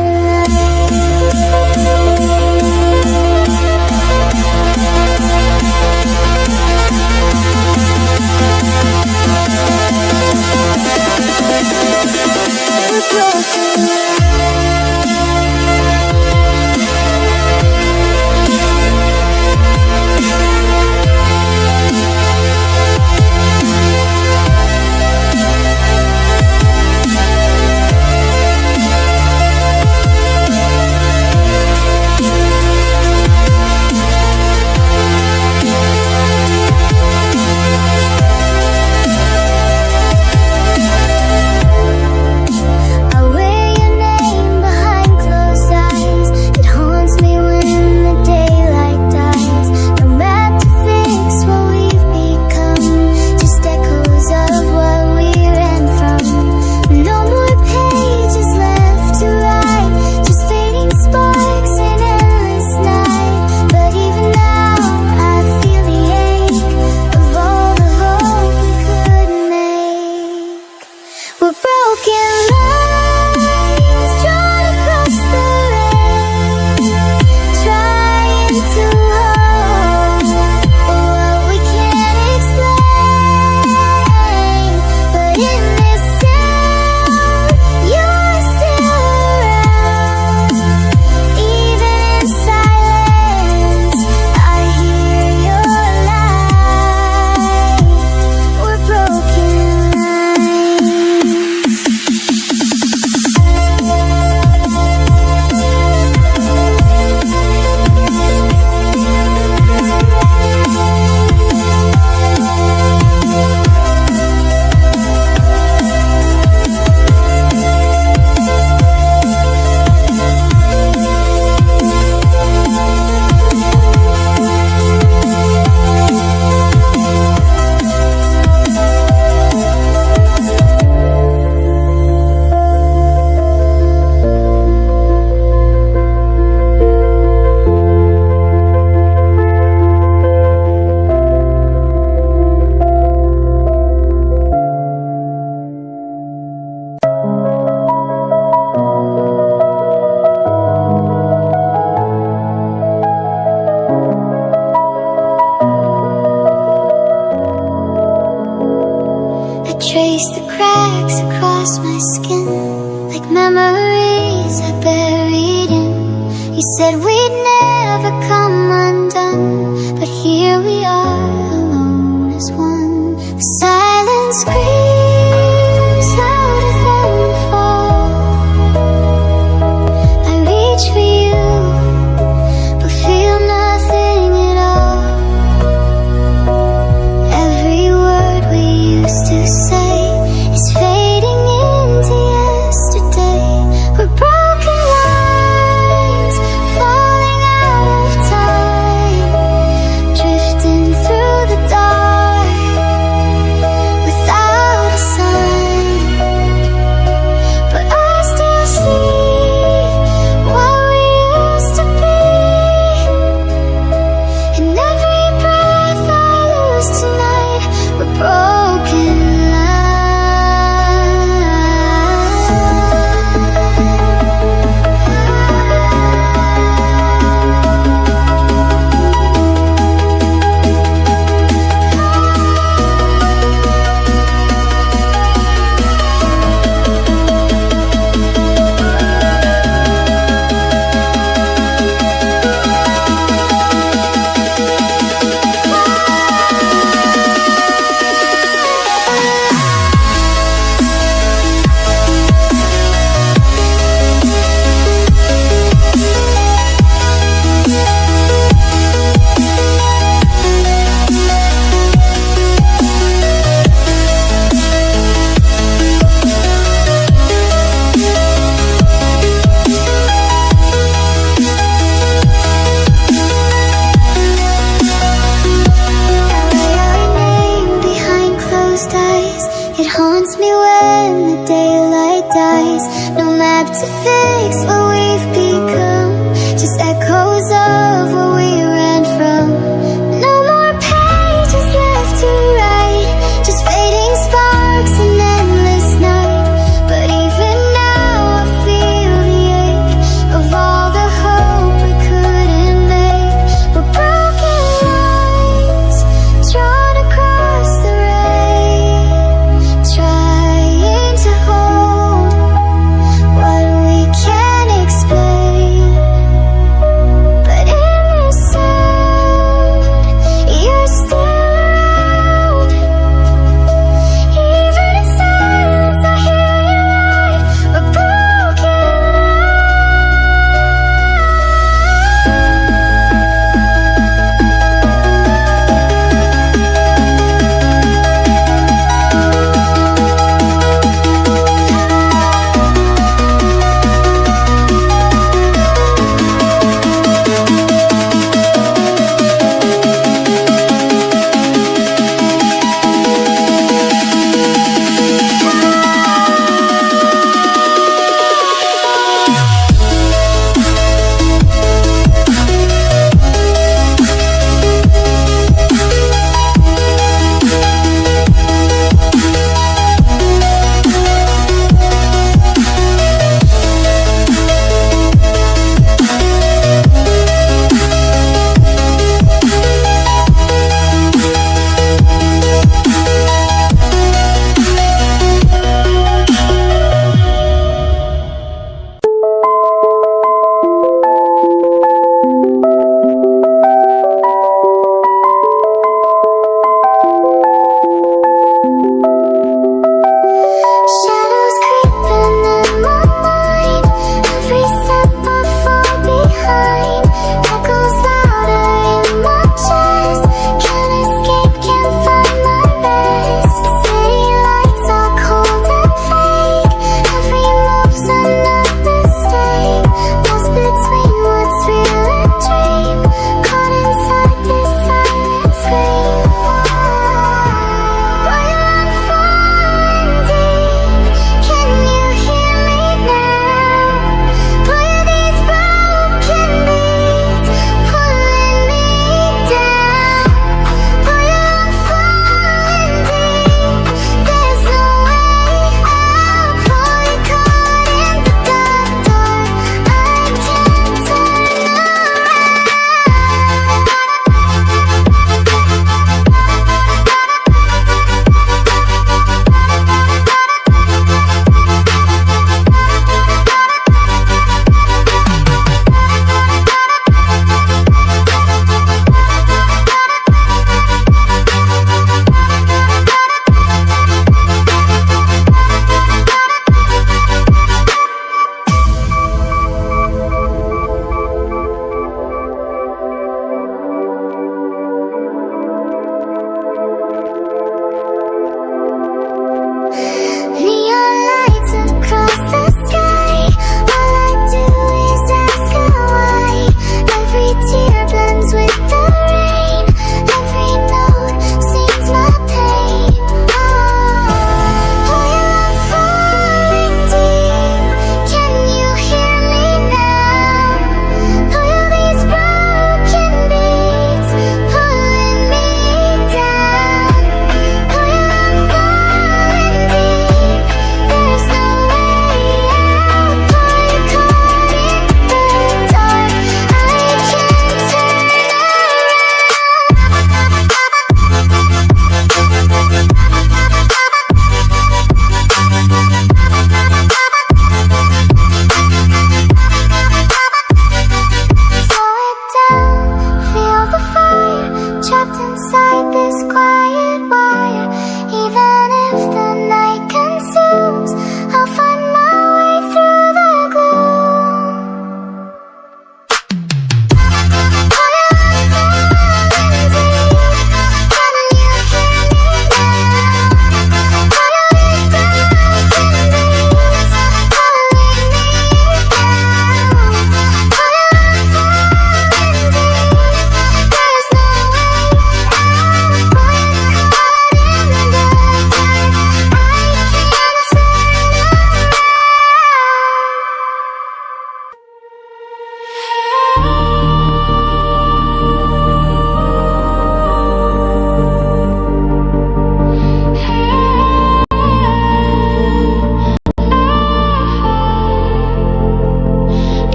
I wear your name behind closed eyes. It haunts me when the daylight dies. No map to fix what we've become, just echoes of what we ran from. No more pages left to write, just fading sparks in endless night. But even now, I feel the ache of all the hope we could make. We're broken lines drawn across the rain, trying to hold what we can't explain. But in this sound, you're still around. Even in silence, I hear your light. We're broken lines. trace the cracks across my skin, like memories I buried in. You said we'd never come undone, but here we are, alone as one. The silence screams louder than the fall. I reach for you, but feel nothing at all. Every word we used to say is fading into yesterday. We're broken lines, falling out of time, drifting through the dark without a sign. But I still see what we used to be, and every breath I lose tonight, we're broken eyes. It haunts me when the daylight dies. No map to fix what we've become, just echoes of what we ran from. No more pages left to write, just fading sparks and endless night. But even now I feel the ache of all the hope we couldn't make. We're broken lines drawn across the rain, trying to hold what we can't explain.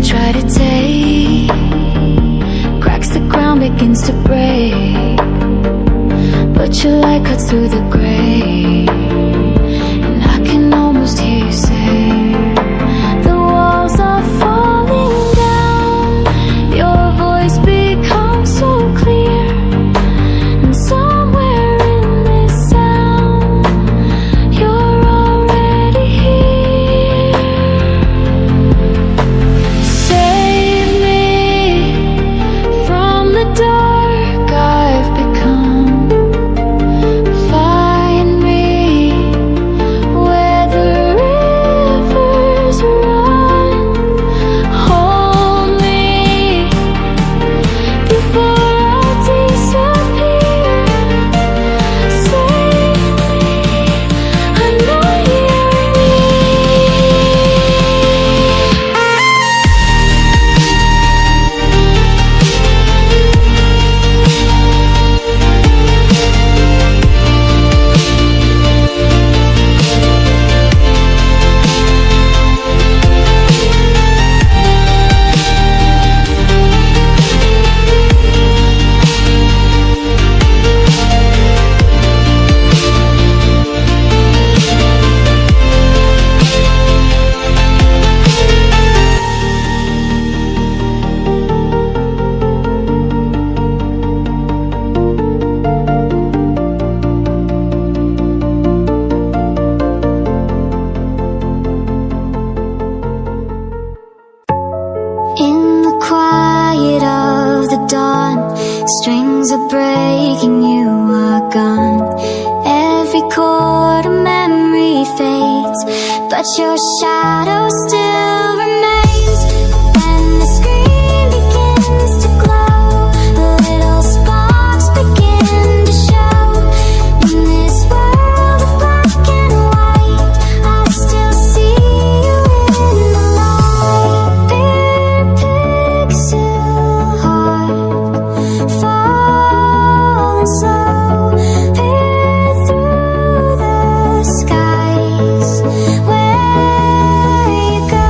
try to take, cracks the ground, begins to break, but your light cuts through the gray, and I can almost hear you say, the walls are falling down, your voice becomes so clear, and somewhere in this sound, you're already here. Save me from the dark I've become. Find me where the rivers run. Hold me before I disappear. Save me, I know you're in the quiet of the dawn, strings are breaking, you are gone. Every chord of memory fades, but your shadow still remains. When the screen begins to glow, little sparks begin to show. In this world of black and white, I still see you in the light. Pixel heart, falling slow, peer through the skies. Where you go?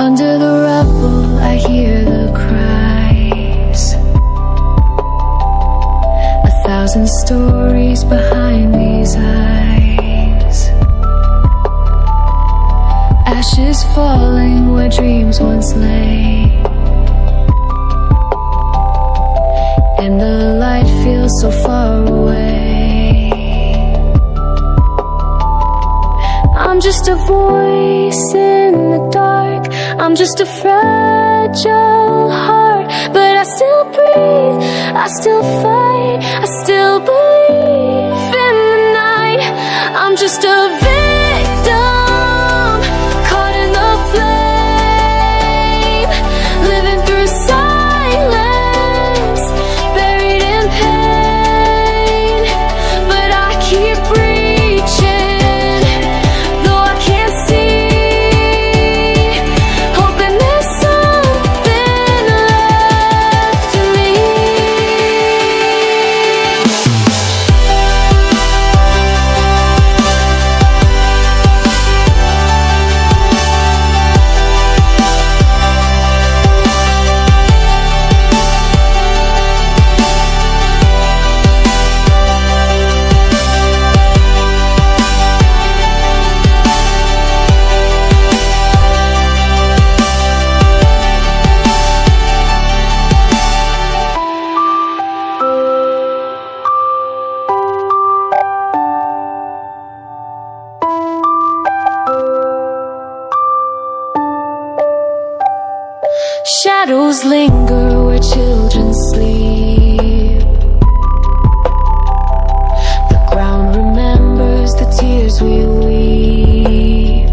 Under the rubble I hear the cries, 1,000 stories behind these eyes. Ashes falling where dreams once lay, and the light feels so far away. I'm just a voice in the dark, I'm just a fragile heart, but I still breathe, I still fight, I still believe in the night. I'm just a victim, caught in the flame, living through silence, buried in pain, but I keep reaching, though I can't see, hoping there's something left in me. Shadows linger where children sleep. The ground remembers the tears we weep.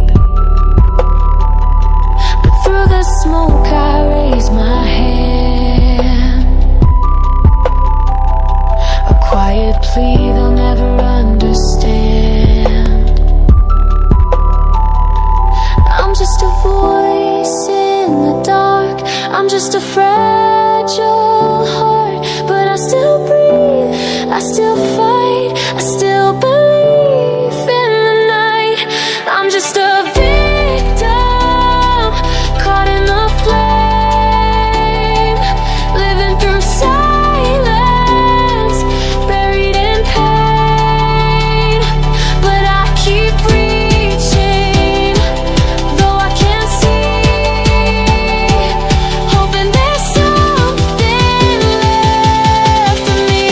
But through the smoke I raise my hand, a quiet plea they'll never understand. I'm just a voice in the dark, I'm just a fragile heart, but I still breathe, I still fight, I still believe in the night. I'm just a victim, caught in the flame, living through silence, buried in pain, but I keep reaching, though I can't see, hoping there's something left of me.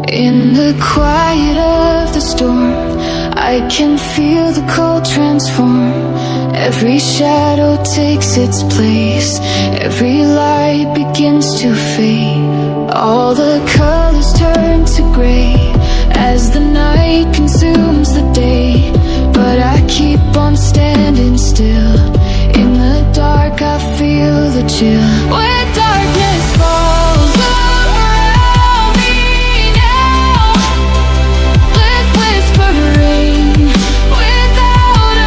In the quiet of the storm, I can feel the cold transform. Every shadow takes its place, every light begins to fade. All the colors turn to gray as the night consumes the day. But I keep on standing still. In the dark I feel the chill. Where darkness falls around me now, let whisper rain without a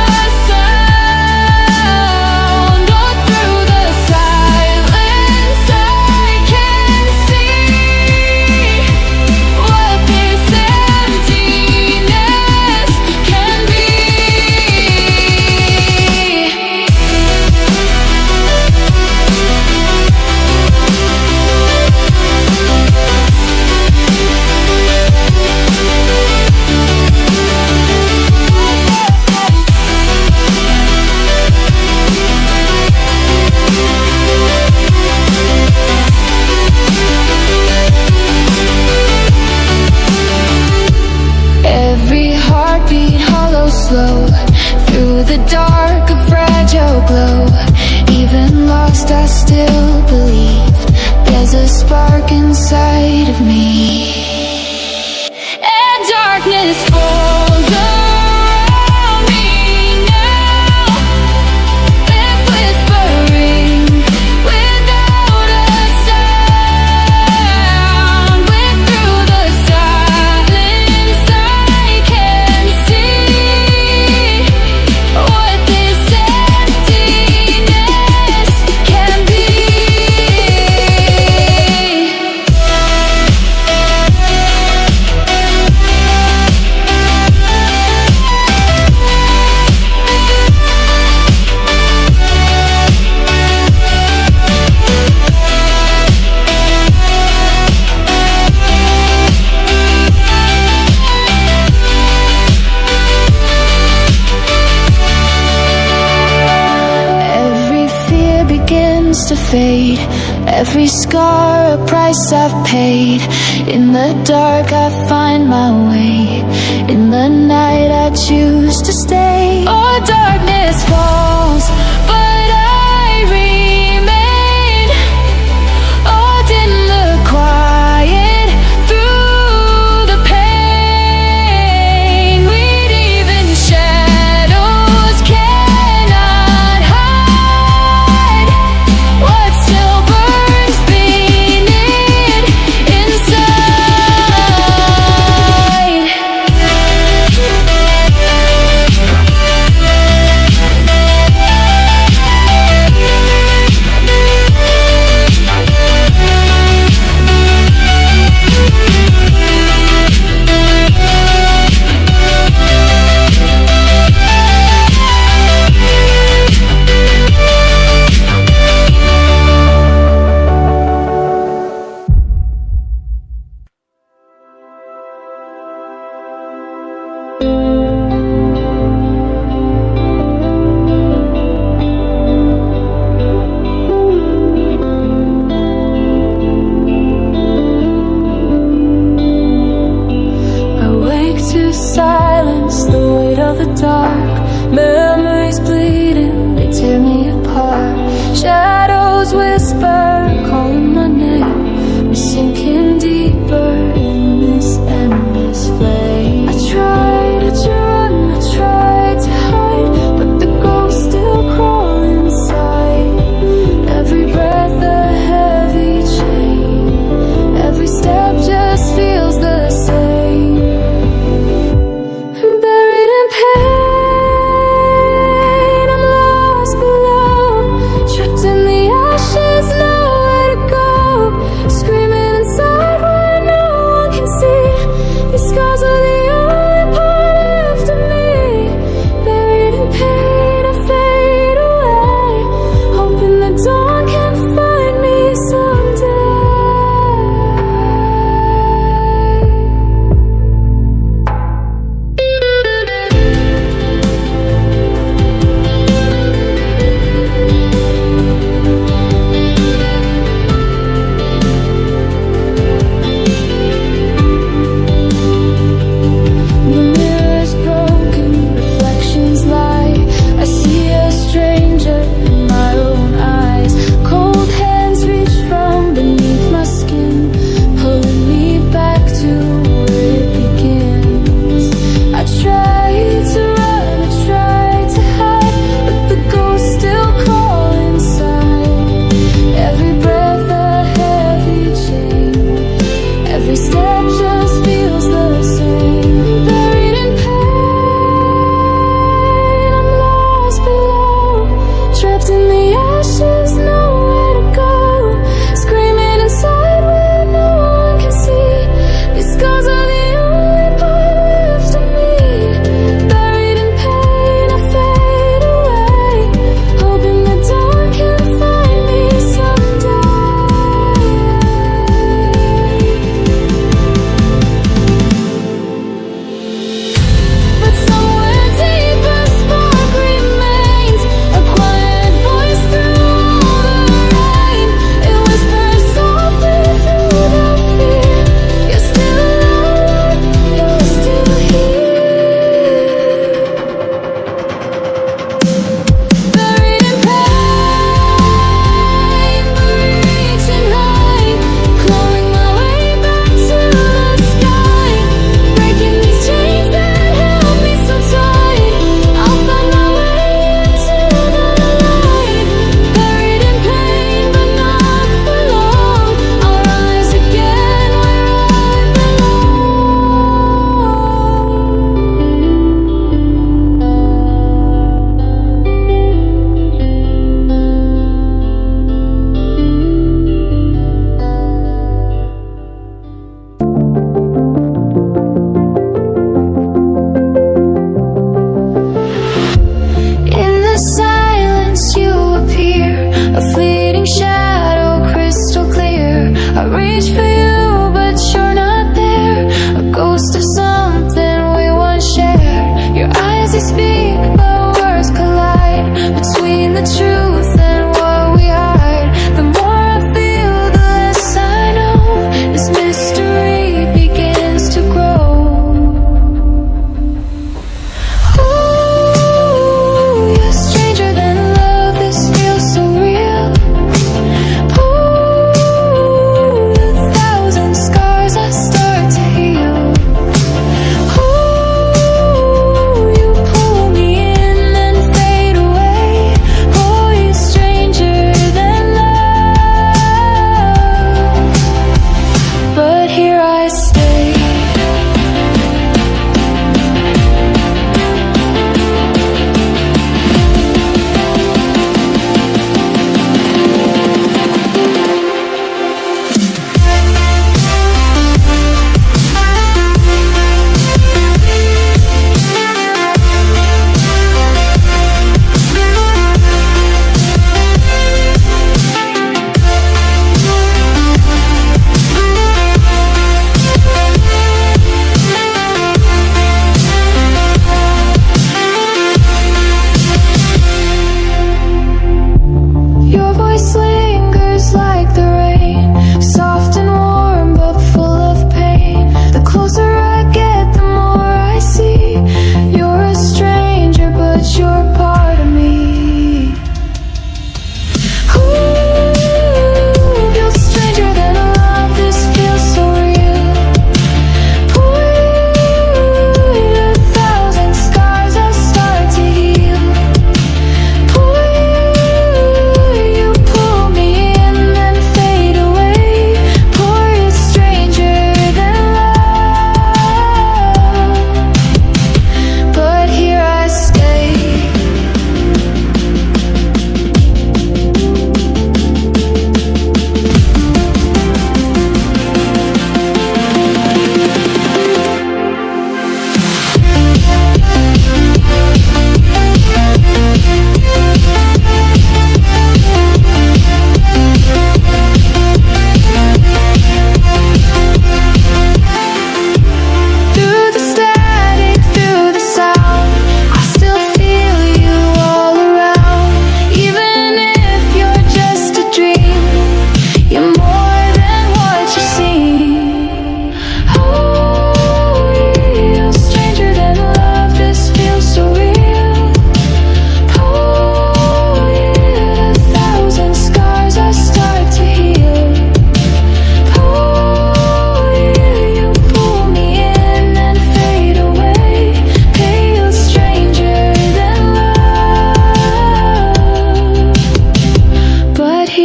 sound. All through the silence I can see what this emptiness can be. lost, I still believe there's a spark inside of me. And darkness falls around me now, left whispering without a sound. When through the silence I can see what this emptiness can be. Every fear begins to fade, every scar a price I've paid. In the dark I find my way, in the night I choose to stay. Oh, darkness falls, but I remain. Oh, in the quiet, through the pain, we'd even shadows cannot hide what still burns beneath inside.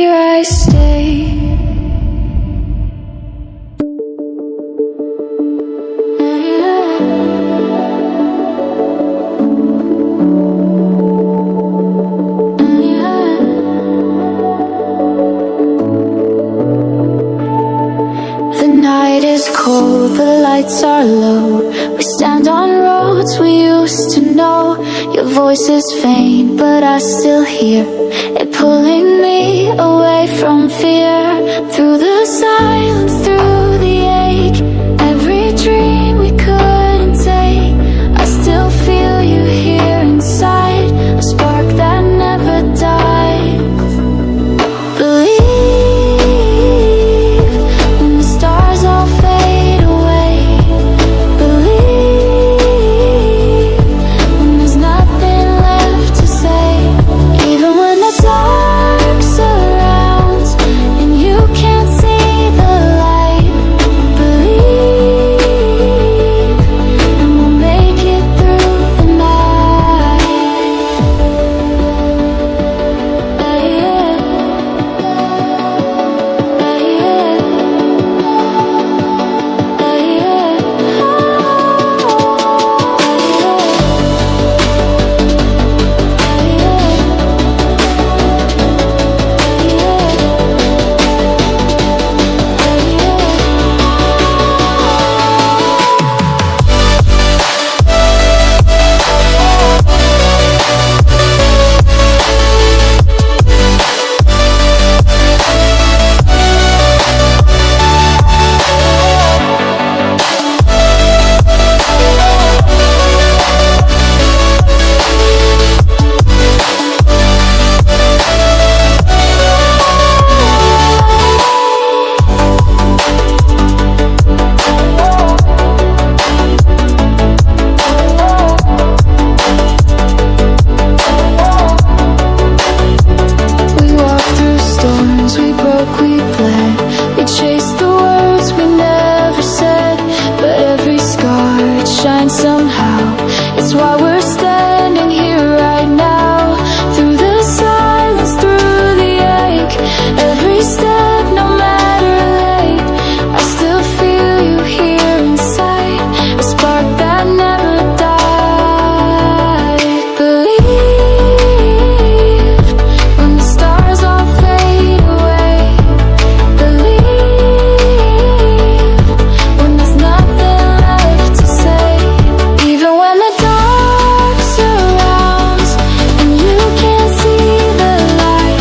here I stay. The night is cold, the lights are low. We stand on roads we used to know. Your voice is faint, but I still hear it pulling me away from fear. Through the silence, through the ache, every dream we couldn't take, I still feel you here inside, a spark that never dies. Believe when the stars all fade away. Believe when there's nothing left to say. Even when the dark surrounds and you can't see the light, believe and we'll make it through the night. We walked through storms, we broke, we bled. We chased the words we never said, but every scar, it shines somehow. It's why we're standing here right now. Through the silence, through the ache, every step, no matter late, I still feel you here inside, a spark that never died. Believe when the stars all fade away. Believe when there's nothing left to say. Even when the dark surrounds and you can't see the light,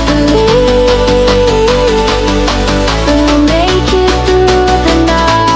believe that we'll make it through the night.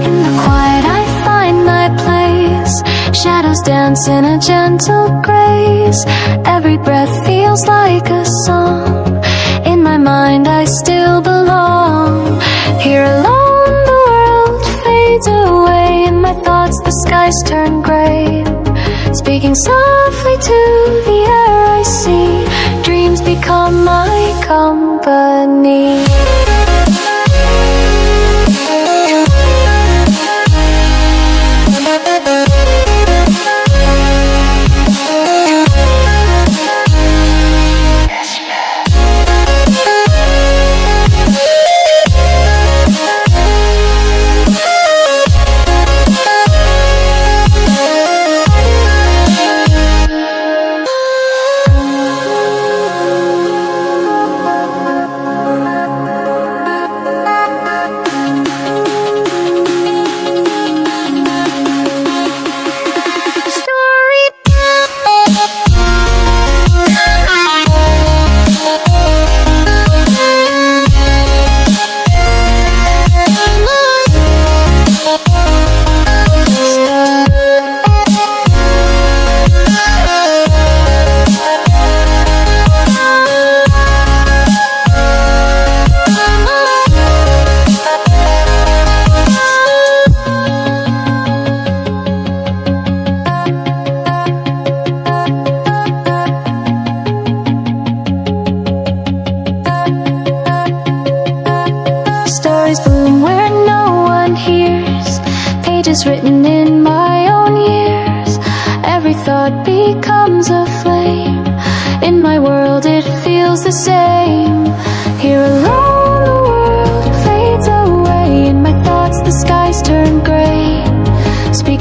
In the quiet I find my place. Shadows dance in a gentle grace. Every breath feels like a song. In my mind I still belong. Here alone the world fades away. In my thoughts the skies turn gray. Speaking softly to the air I see, dreams become my company.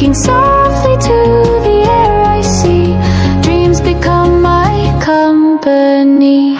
Speaking softly to the air I see, dreams become my company.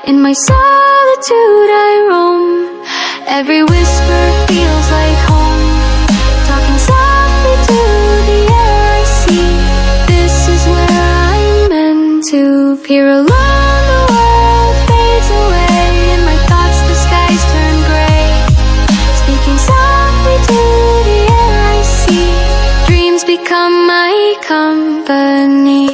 In my solitude I roam, every whisper feels like home. Talking softly to the air I see, this is where I'm meant to peer. Alone the world fades away, in my thoughts the skies turn gray. Speaking softly to the air I see, dreams become my company.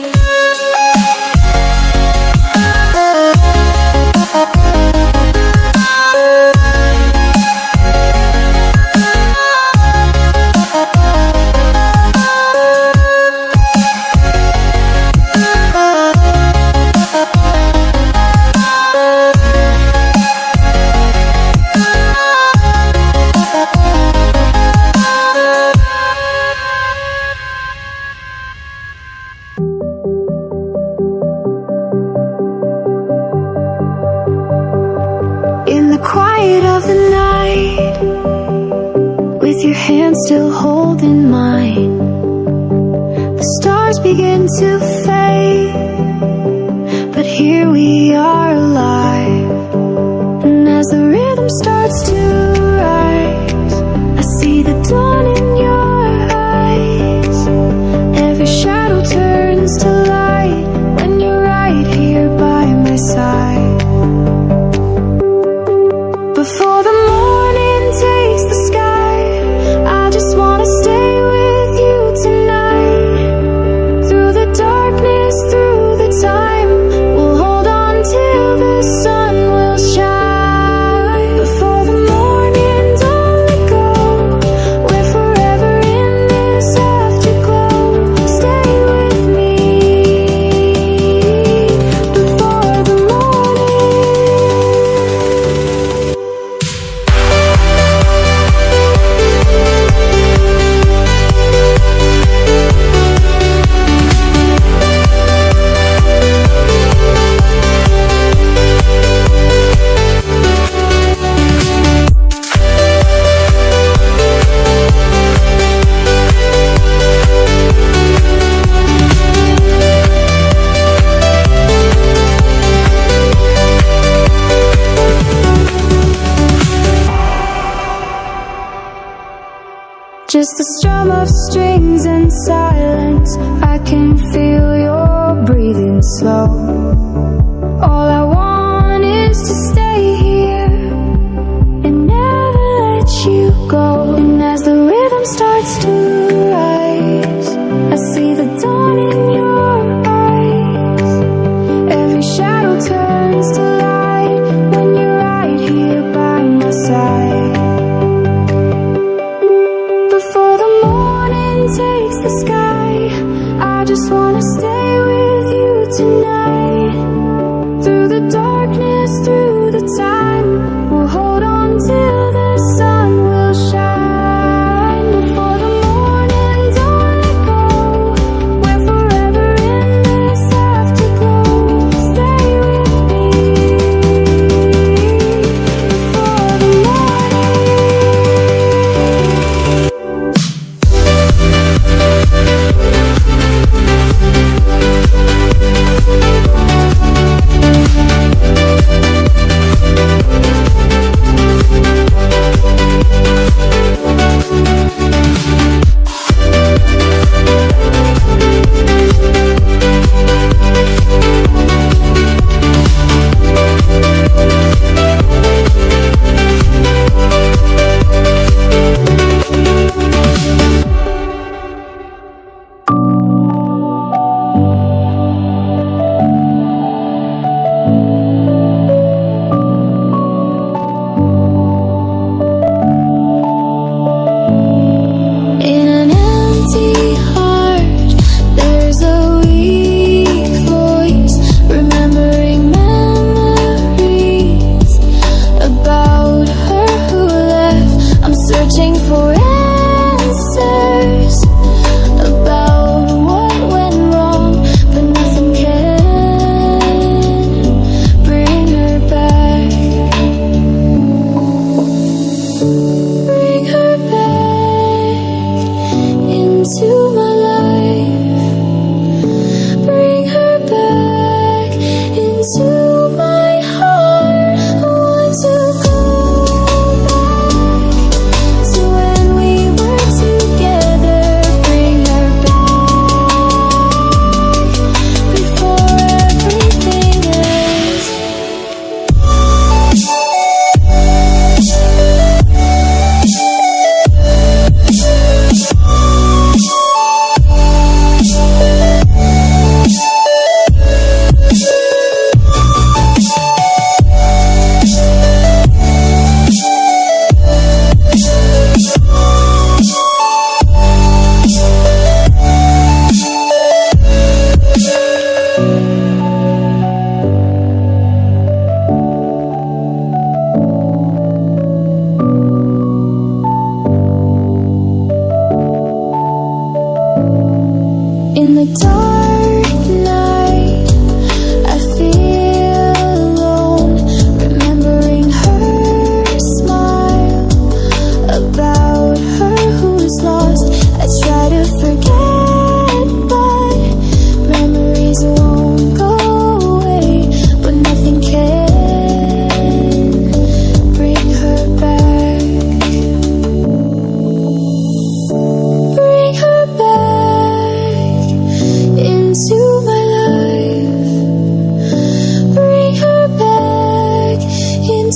In the quiet of the night, with your hand still holding mine, the stars begin to fade, but here we are alive. And as the rhythm starts to rise, I see the dawn in your eyes. Every shadow turns to light when you're right here by my side. Before the morning takes the sky, I just wanna stay with you tonight. Through the darkness, through the time, we'll hold on till the sun will shine. Before the morning, don't let go, we're forever in this afterglow. Stay with me before the morning. Just a strum of strings and silence, I can feel your breathing slow. All I want is to stay here and never let you go. And as the rhythm starts to rise, I see the dawn in your eyes. Every shadow turns to light when you're right here by my side. Before the morning takes the sky, I just wanna stay with you tonight.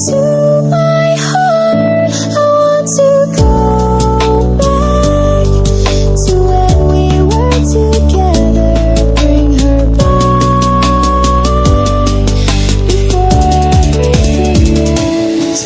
to my heart. I want to go back to when we were together. Bring her back before everything ends.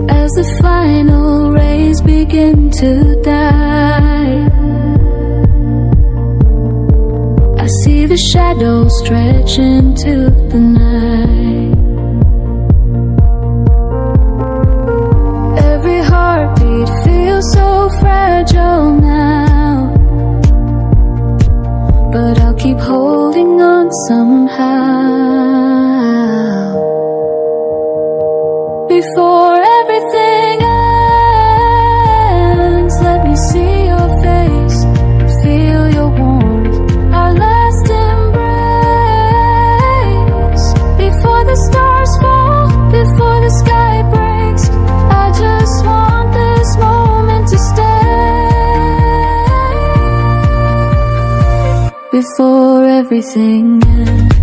As the final rays begin to die, I see the shadows stretch into the night. Every heartbeat feels so fragile now, but I'll keep holding on somehow. Before everything ends, let me see your face, feel your warmth, our last embrace. Before the stars fall, before the sky breaks, I just want this moment to stay. Before everything ends.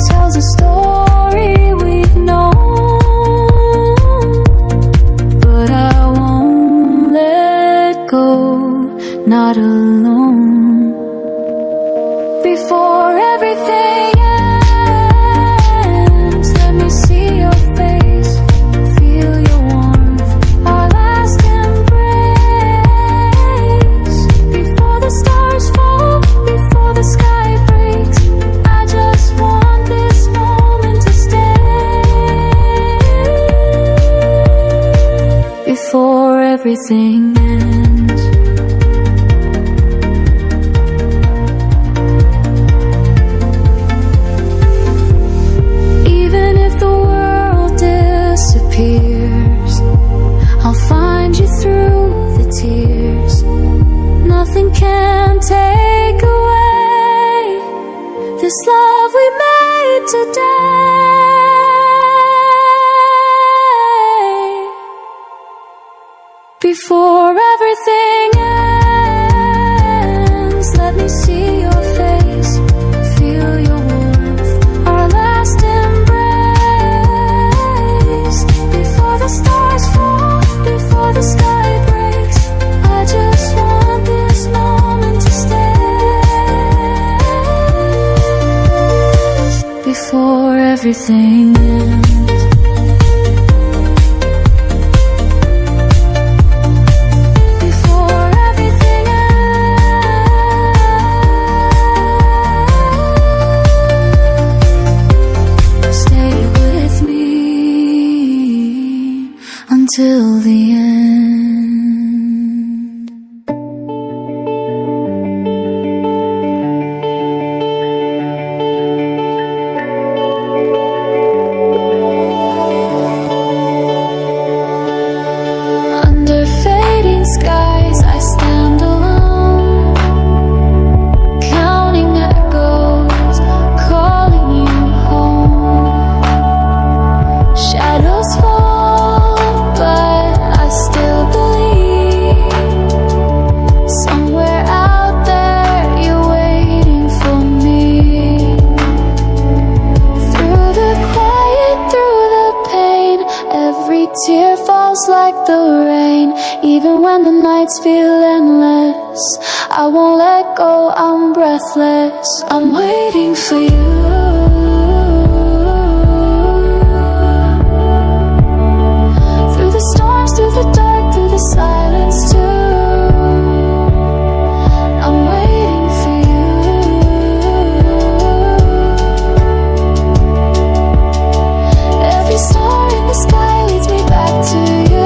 Tells a story we've known, but I won't let go, not alone. Before everything ends, let me see your face, feel your warmth, our last embrace. Before the stars fall, before the sky breaks, I just want this moment to stay. Before everything ends. Even if the world disappears, I'll find you through the tears. Nothing can take away this love we made today. Before everything ends, let me see your face, feel your warmth, our last embrace. Before the stars fall, before the sky breaks, I just want this moment to stay. Before everything ends. Till the end. Under fading skies, I stand alone, counting echoes, calling you home. Shadows fall, but I still Every tear falls like the rain, even when the nights feel endless. I won't let go, I'm breathless. I'm waiting for you. Through the storms, through the dark, through the silence too. I'm waiting for you. Every star in the sky leads me back to you.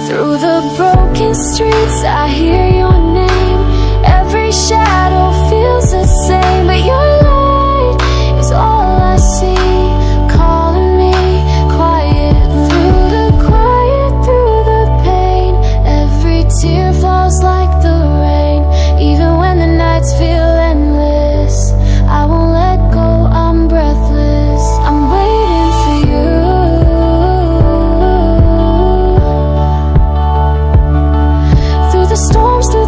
Through the broken streets, I hear your name. Every shadow feels the same, but your light is all I see, calling me quiet. Through the quiet, through the pain, every tear falls like the rain. Even when the nights feel endless, I won't let go, I'm breathless. I'm waiting for you. Through the storms, through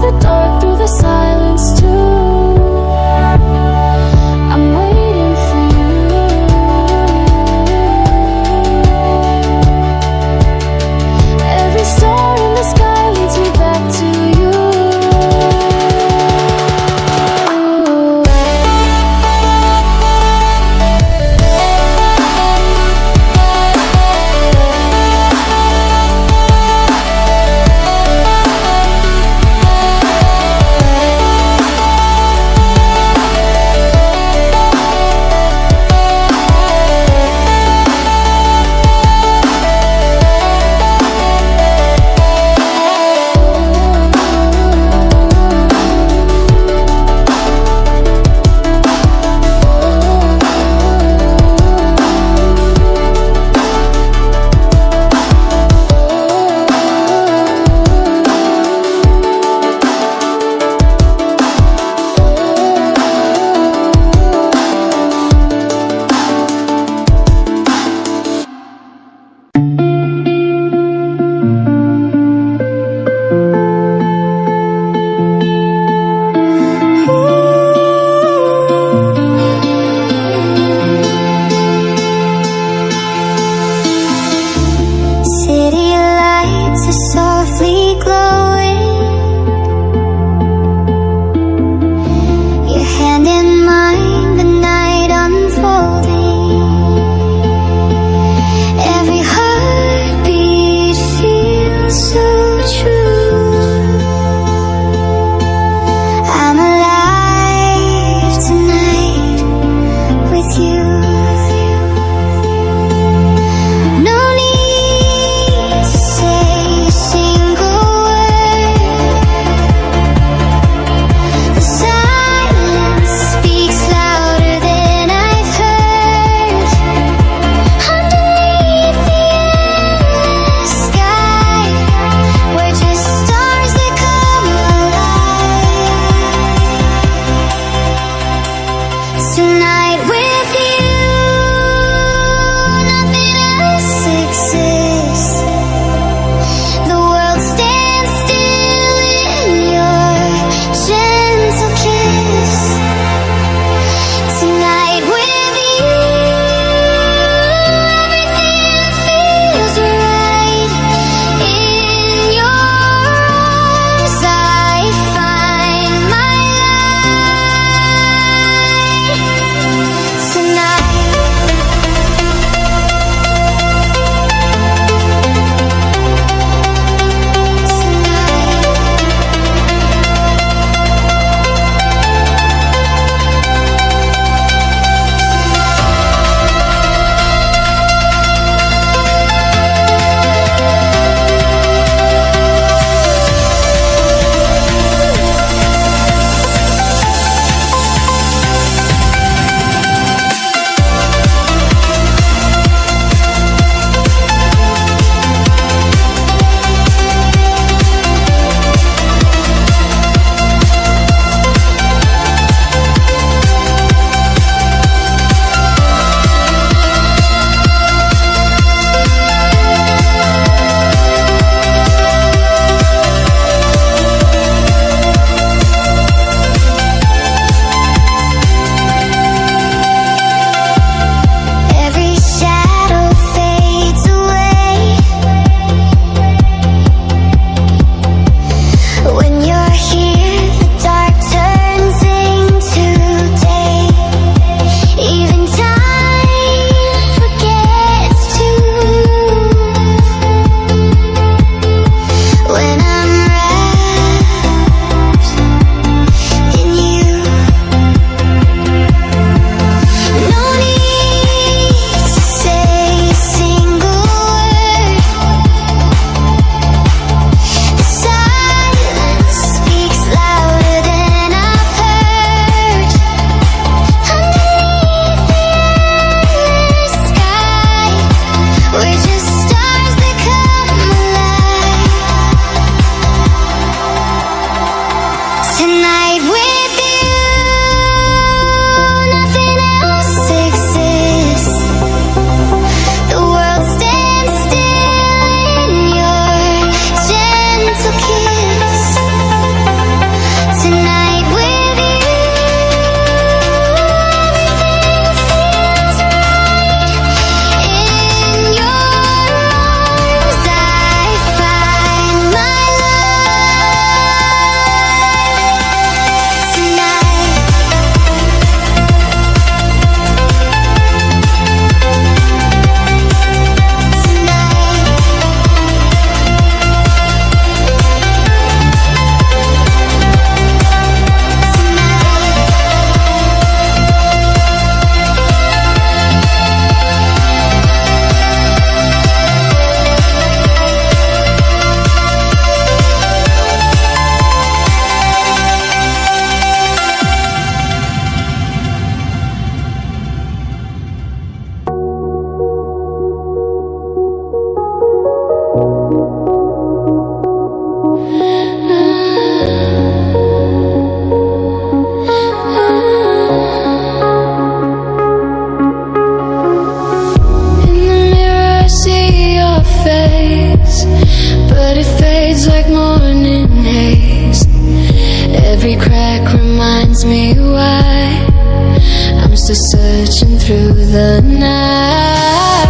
the night.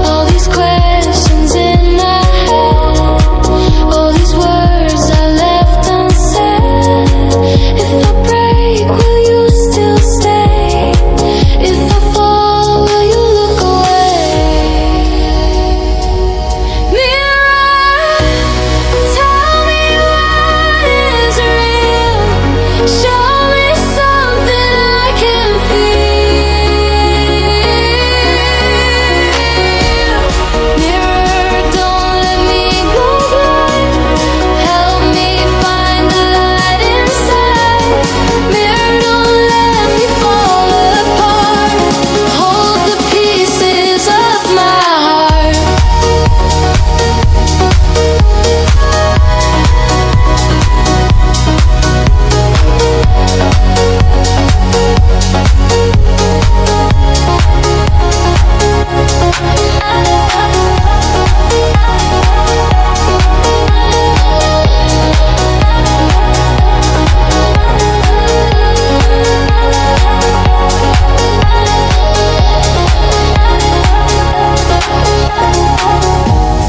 All these questions in my head, all these words I left unsaid. If I break, will you still stay? If I fall, will you look away? Mirror, tell me what is real. Show me something I can feel. Mirror, don't let me go blind. Help me find the light inside. Mirror, don't let me fall apart. Hold the pieces of my heart.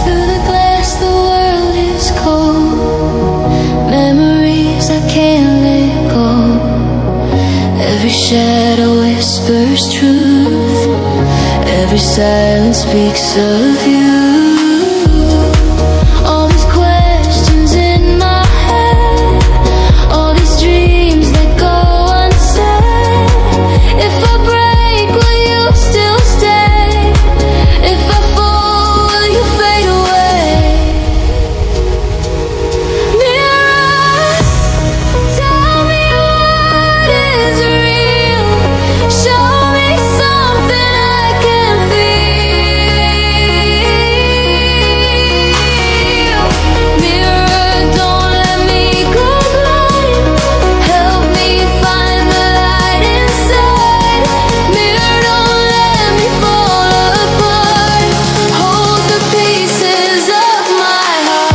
Through the glass, the world is cold. Memories I can't let go. Every shadow whispers truth. Every silence speaks of you. All these questions in my head, all these dreams that go unsaid. If I break, will you still stay? If I fall, will you fade away? Mirror, tell me what is real. Show me something I can feel. Mirror, don't let me go blind. Help me find the light inside. Mirror, don't let me fall apart. Hold the pieces of my heart.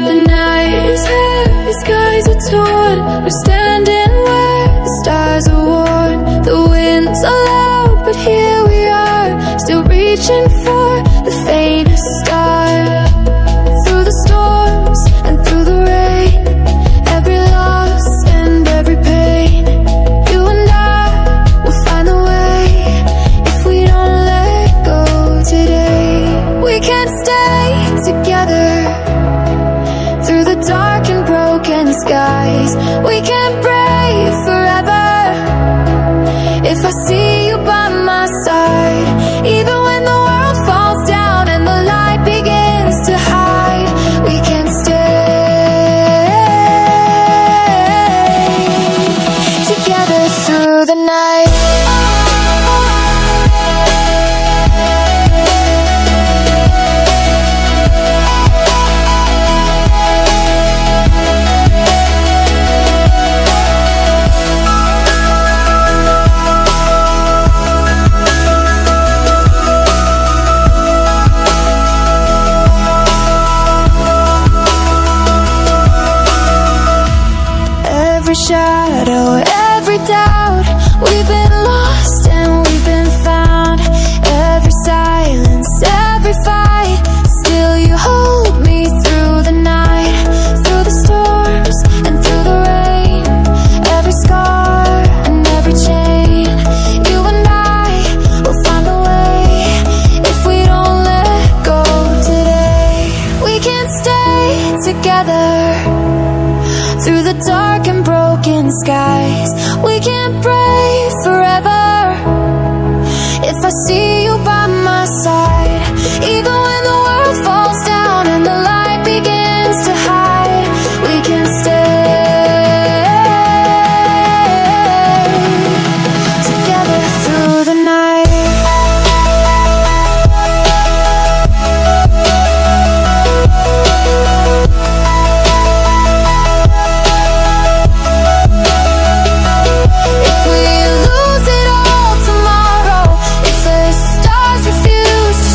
The night is heavy, skies are torn. We're standing where the stars are worn. The winds are loud, but here we are, still reaching for the faintest star. Through the storms and through the rain, every loss and every pain, you and I will find the way. If we don't let go today, we can't stay together. Through the dark and broken skies, we can't brave forever. If I see you by my side, even when the world falls down and the light begins to hide, we can stay together through the night. Every shadow, every doubt, we've been lost and we've been found. Every silence, every fight, still you hold me through the night. Through the storms and through the rain, every scar and every chain, you and I will find a way. If we don't let go today, we can't stay together. Through the dark and broken skies, we can't pray forever. I see you by my side. Even when the world falls down and the light begins to hide, we can stay together through the night. If we lose it all tomorrow, if the stars refuse to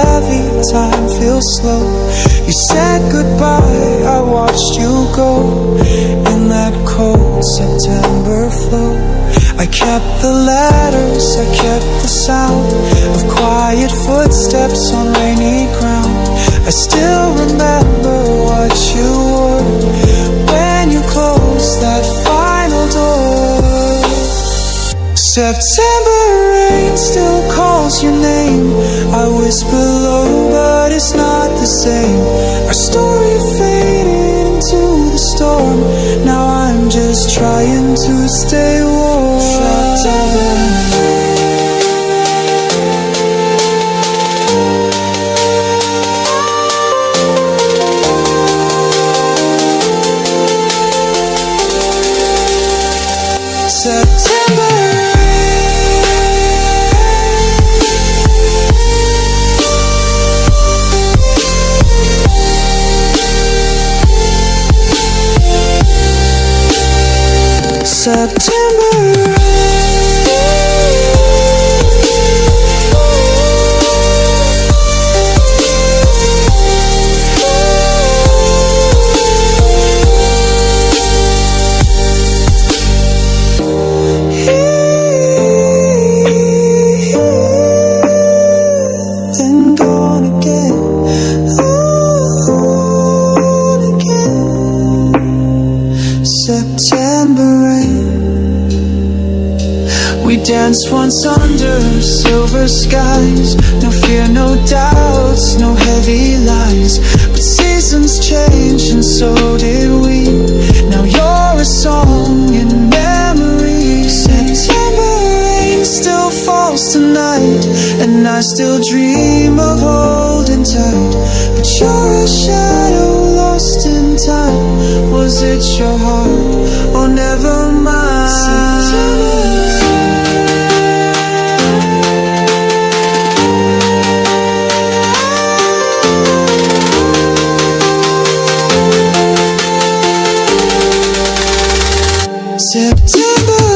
heavy, time feels slow. You said goodbye, I watched you go in that cold September flow. I kept the letters, I kept the sound of quiet footsteps on rainy ground. I still remember what you wore when you closed that final door. September rain still calls your name. I whisper low, but it's not the same. Our story faded into the storm. Now I'm just trying to stay warm. September danced once under silver skies. No fear, no doubts, no heavy lies. But seasons change and so did we. Now you're a song in memory. September rain still falls tonight, and I still dream of holding tight. But you're a shadow lost in time. Was it your heart? Oh, never mind. September.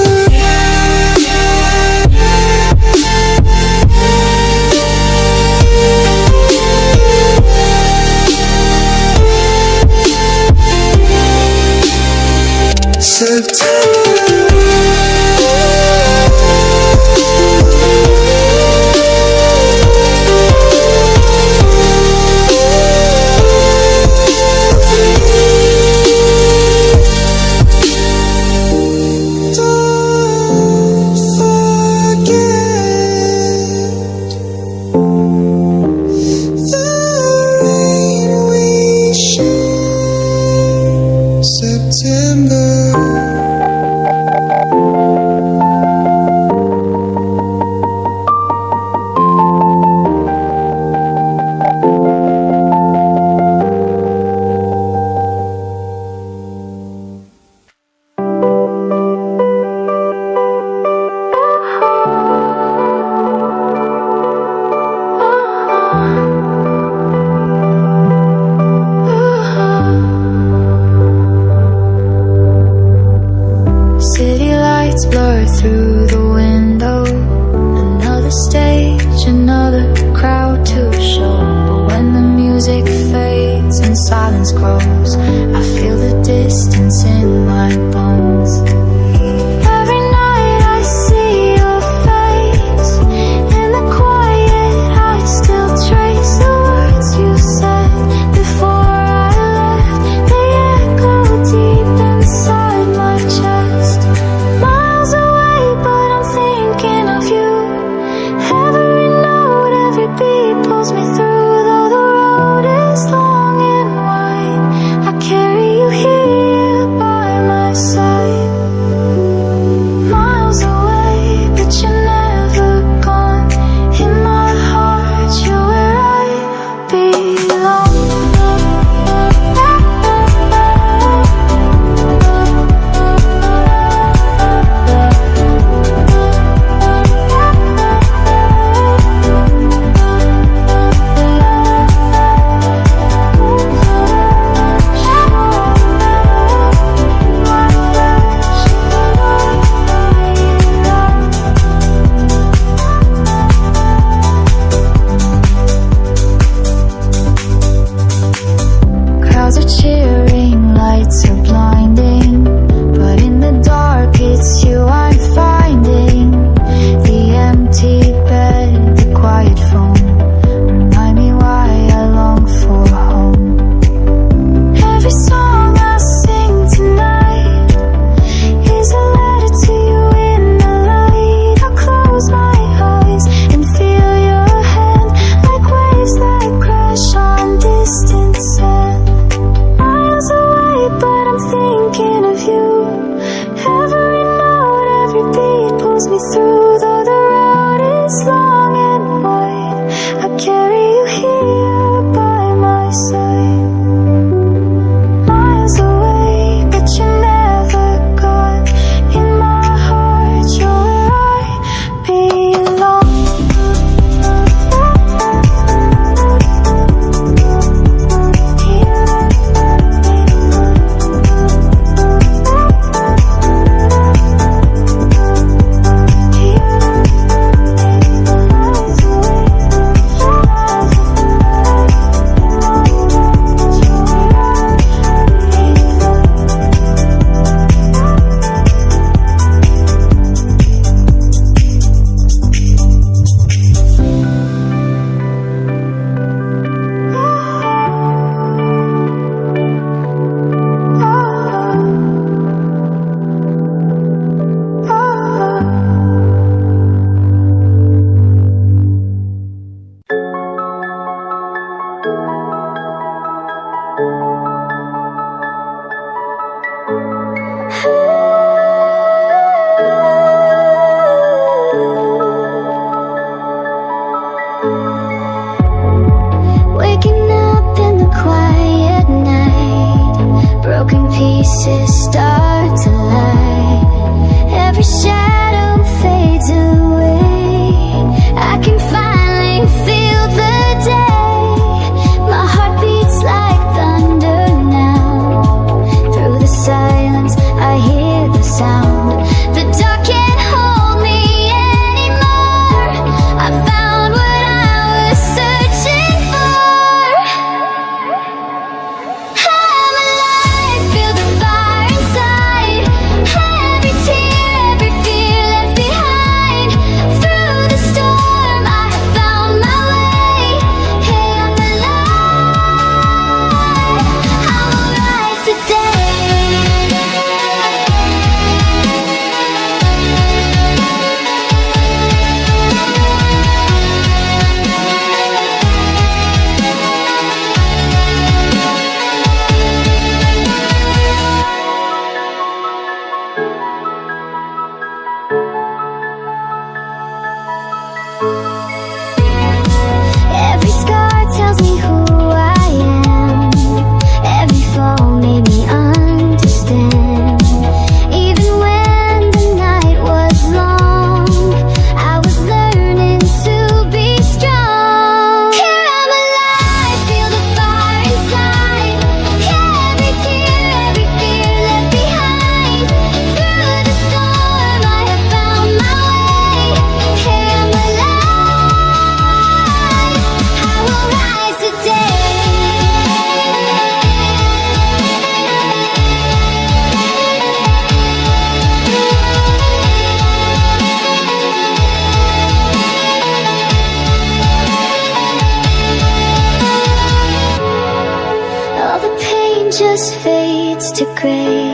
just fades to gray.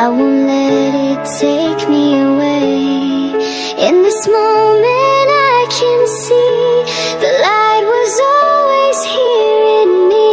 I won't let it take me away. In this moment I can see the light was always here in me.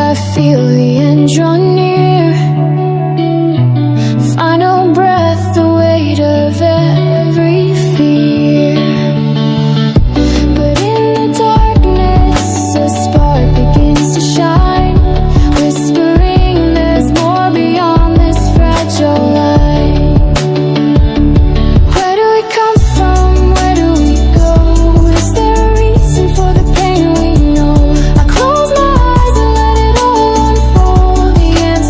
I feel the end draw near. Final breath, the weight of every fear. But in the darkness, a spark begins to shine, whispering there's more beyond this fragile life. Where do we come from? Where do we go? Is there a reason for the pain we know? I close my eyes and let it all unfold. The answer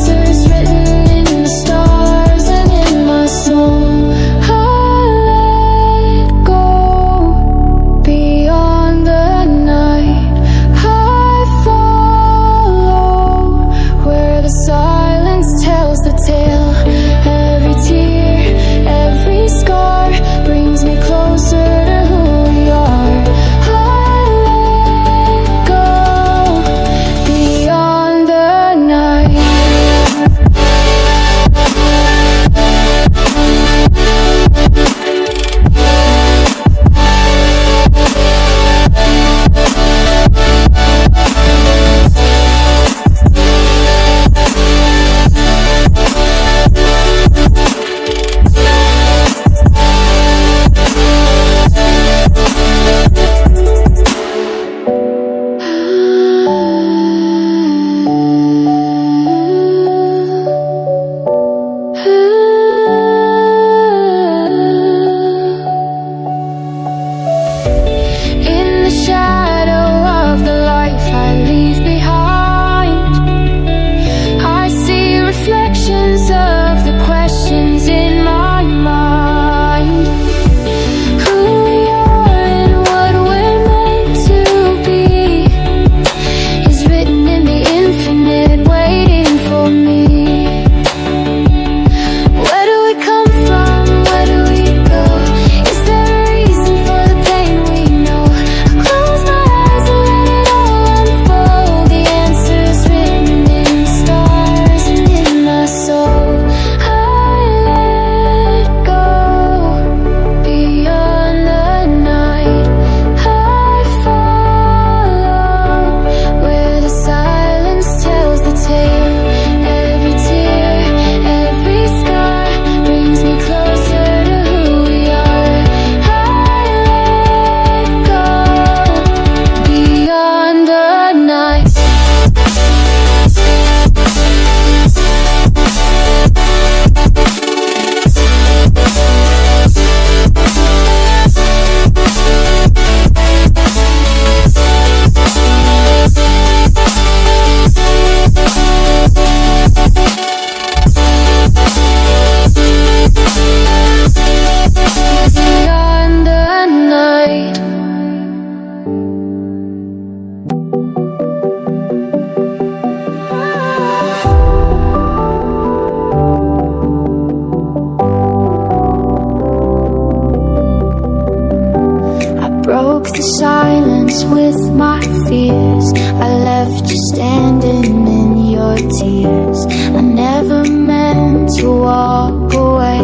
dance with my fears. I left you standing in your tears. I never meant to walk away,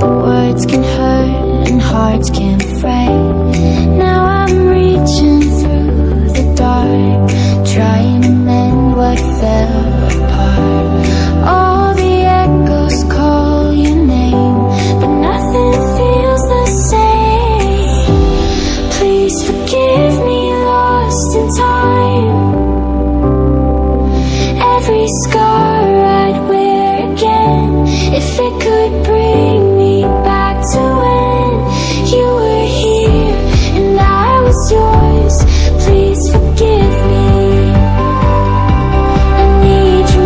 but words can hurt and hearts can fray. Now I'm reaching through the dark, trying to mend what fell apart. All the echoes call your name, but nothing feels the same. Please forgive me, lost in time. Every scar I'd wear again, if it could bring me back to when you were here and I was yours. Please forgive me, I need you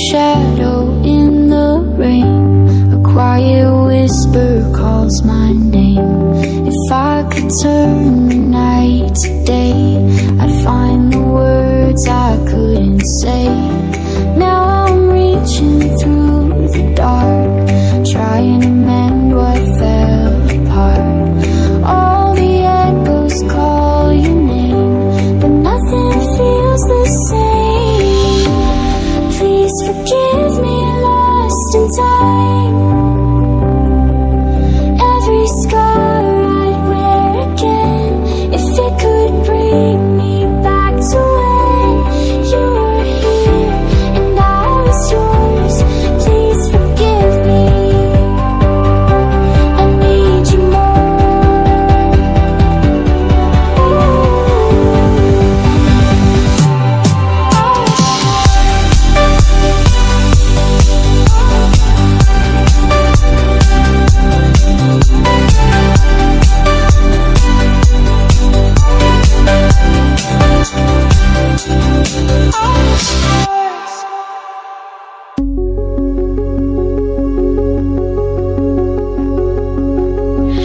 shadow in the rain. A quiet whisper calls my name. If I could turn the night to day, I'd find the words I couldn't say. Now I'm reaching through the dark, trying to mend what fell apart. All the echoes call your name, but nothing feels the same. Please forgive me, lost in time. Every scar I'd wear again, if it could bring me back to when you were here and I was yours. Please forgive me, I need you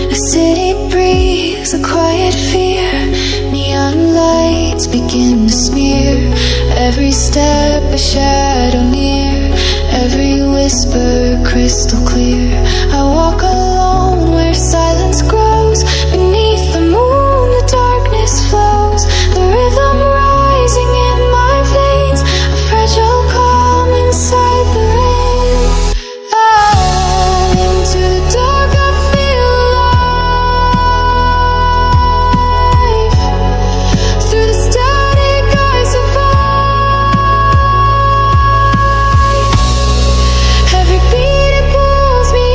The city breathes a quiet fear. Neon lights begin to smear. Every step a shadow near. Every whisper crystal clear. I walk alone where silence grows. Beneath the moon the darkness flows. The rhythm rising in my veins. A fragile calm inside the rain. Into the dark I feel alive. Through the static I survive. Every beat it pulls me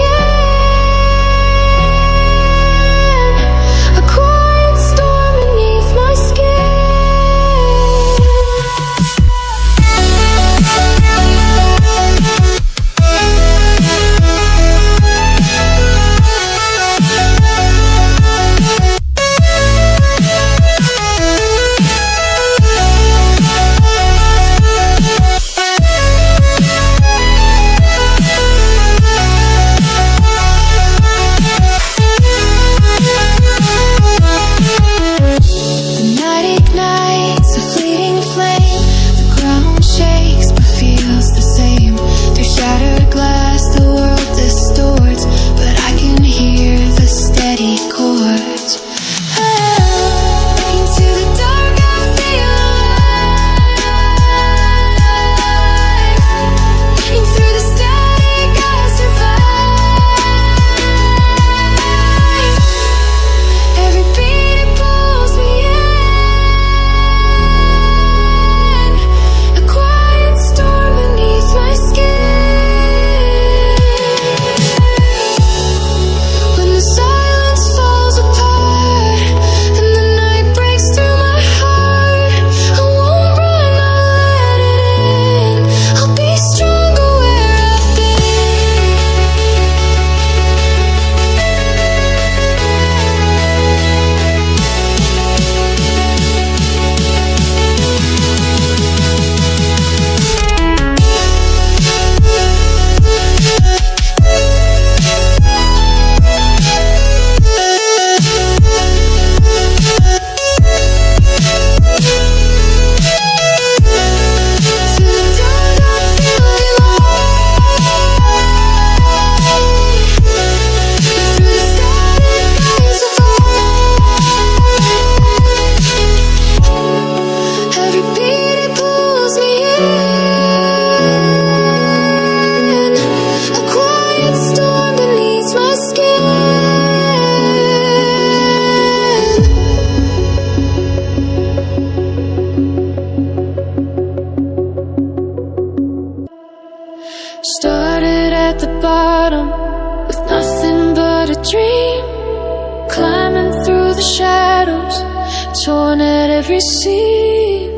torn at every seam.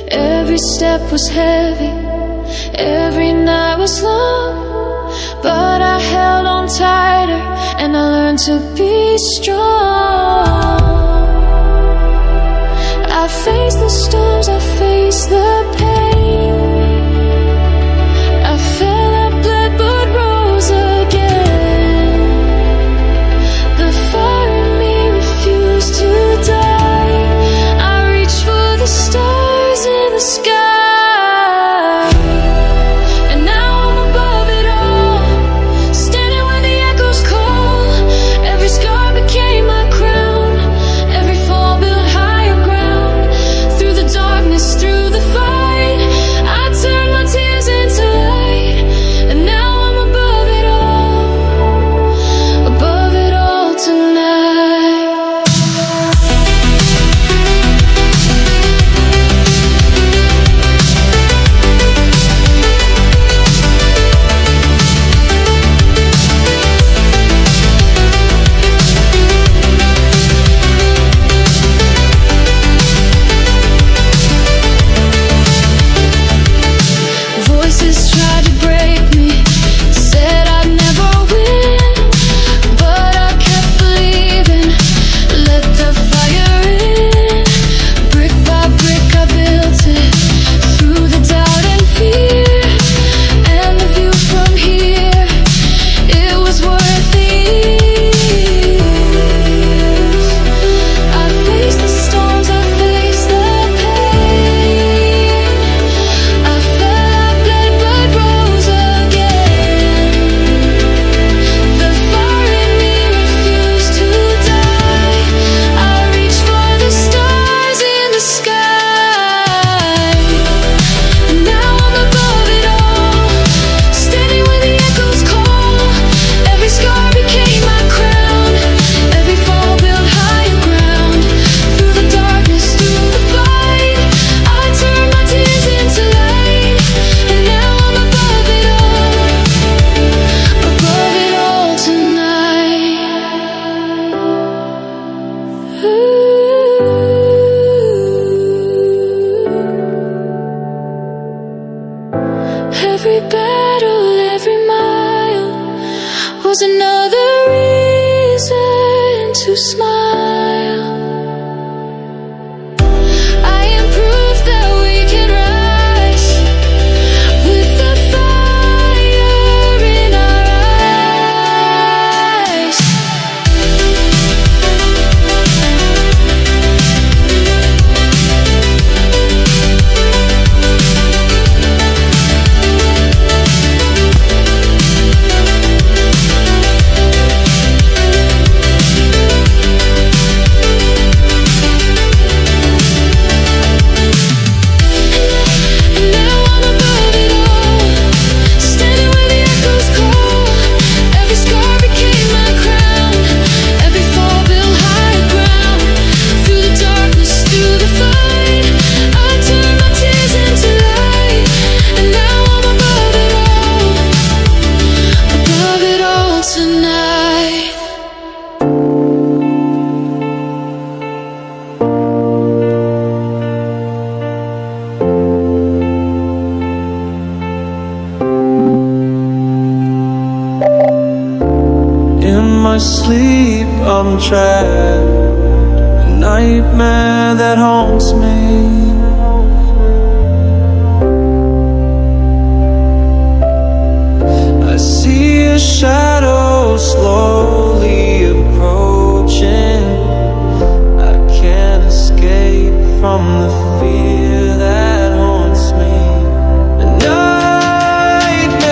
Every step was heavy, every night was long, but I held on tighter and I learned to be strong. I faced the storms, I faced the pain. I fell, I bled, but rose again. The fire in me refused to die. I reached for the stars in the sky, and now I'm above it all, standing when the echoes call. Every scar became my crown, every fall built higher ground. Through the darkness, through the fight, I turned my tears into light, and now I'm above it all tonight. Voices tried to break me, said I'd never win, but I kept believing, let the fire in. Brick by brick I built it, through the doubt and fear, and the view from here, it was worth the years. I faced the storms, I faced the pain. I fell, I bled, but rose again. The fire in me refused to die. I reached for the stars in the sky, and now I'm above it all, standing when the echoes call. Every scar became my crown, every fall built higher ground. Through the darkness, through the fight, I turned my tears into light, and now I'm above it all tonight. Every battle, every mile was another reason to smile. I am proof that we can rise, with the fire in our eyes. And now I'm above it all, standing where the echoes call. Every scar became my crown, every fall built higher ground. Through the darkness, through the fight, I turned my tears into light, and now I'm above it all tonight. In my sleep I'm trapped, a nightmare that haunts me. I see a shadow slowly approaching. I can't escape from the fear that haunts me. A nightmare,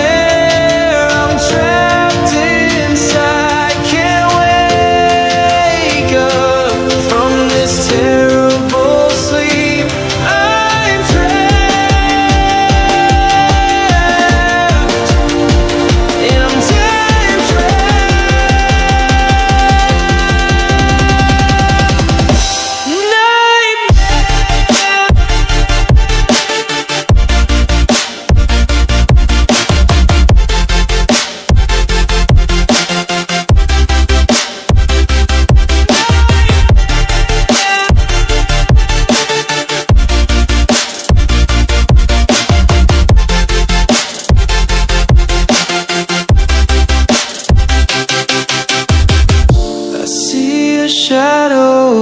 I'm trapped inside. Can't wake up from this terrible sleep. I'm trapped, and I'm dead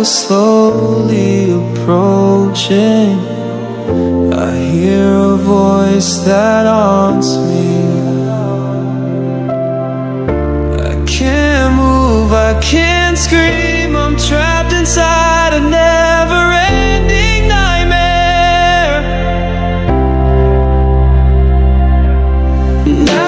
shadows slowly approaching. I hear a voice that haunts me. I can't move, I can't scream. I'm trapped inside a never-ending nightmare. Nightmare,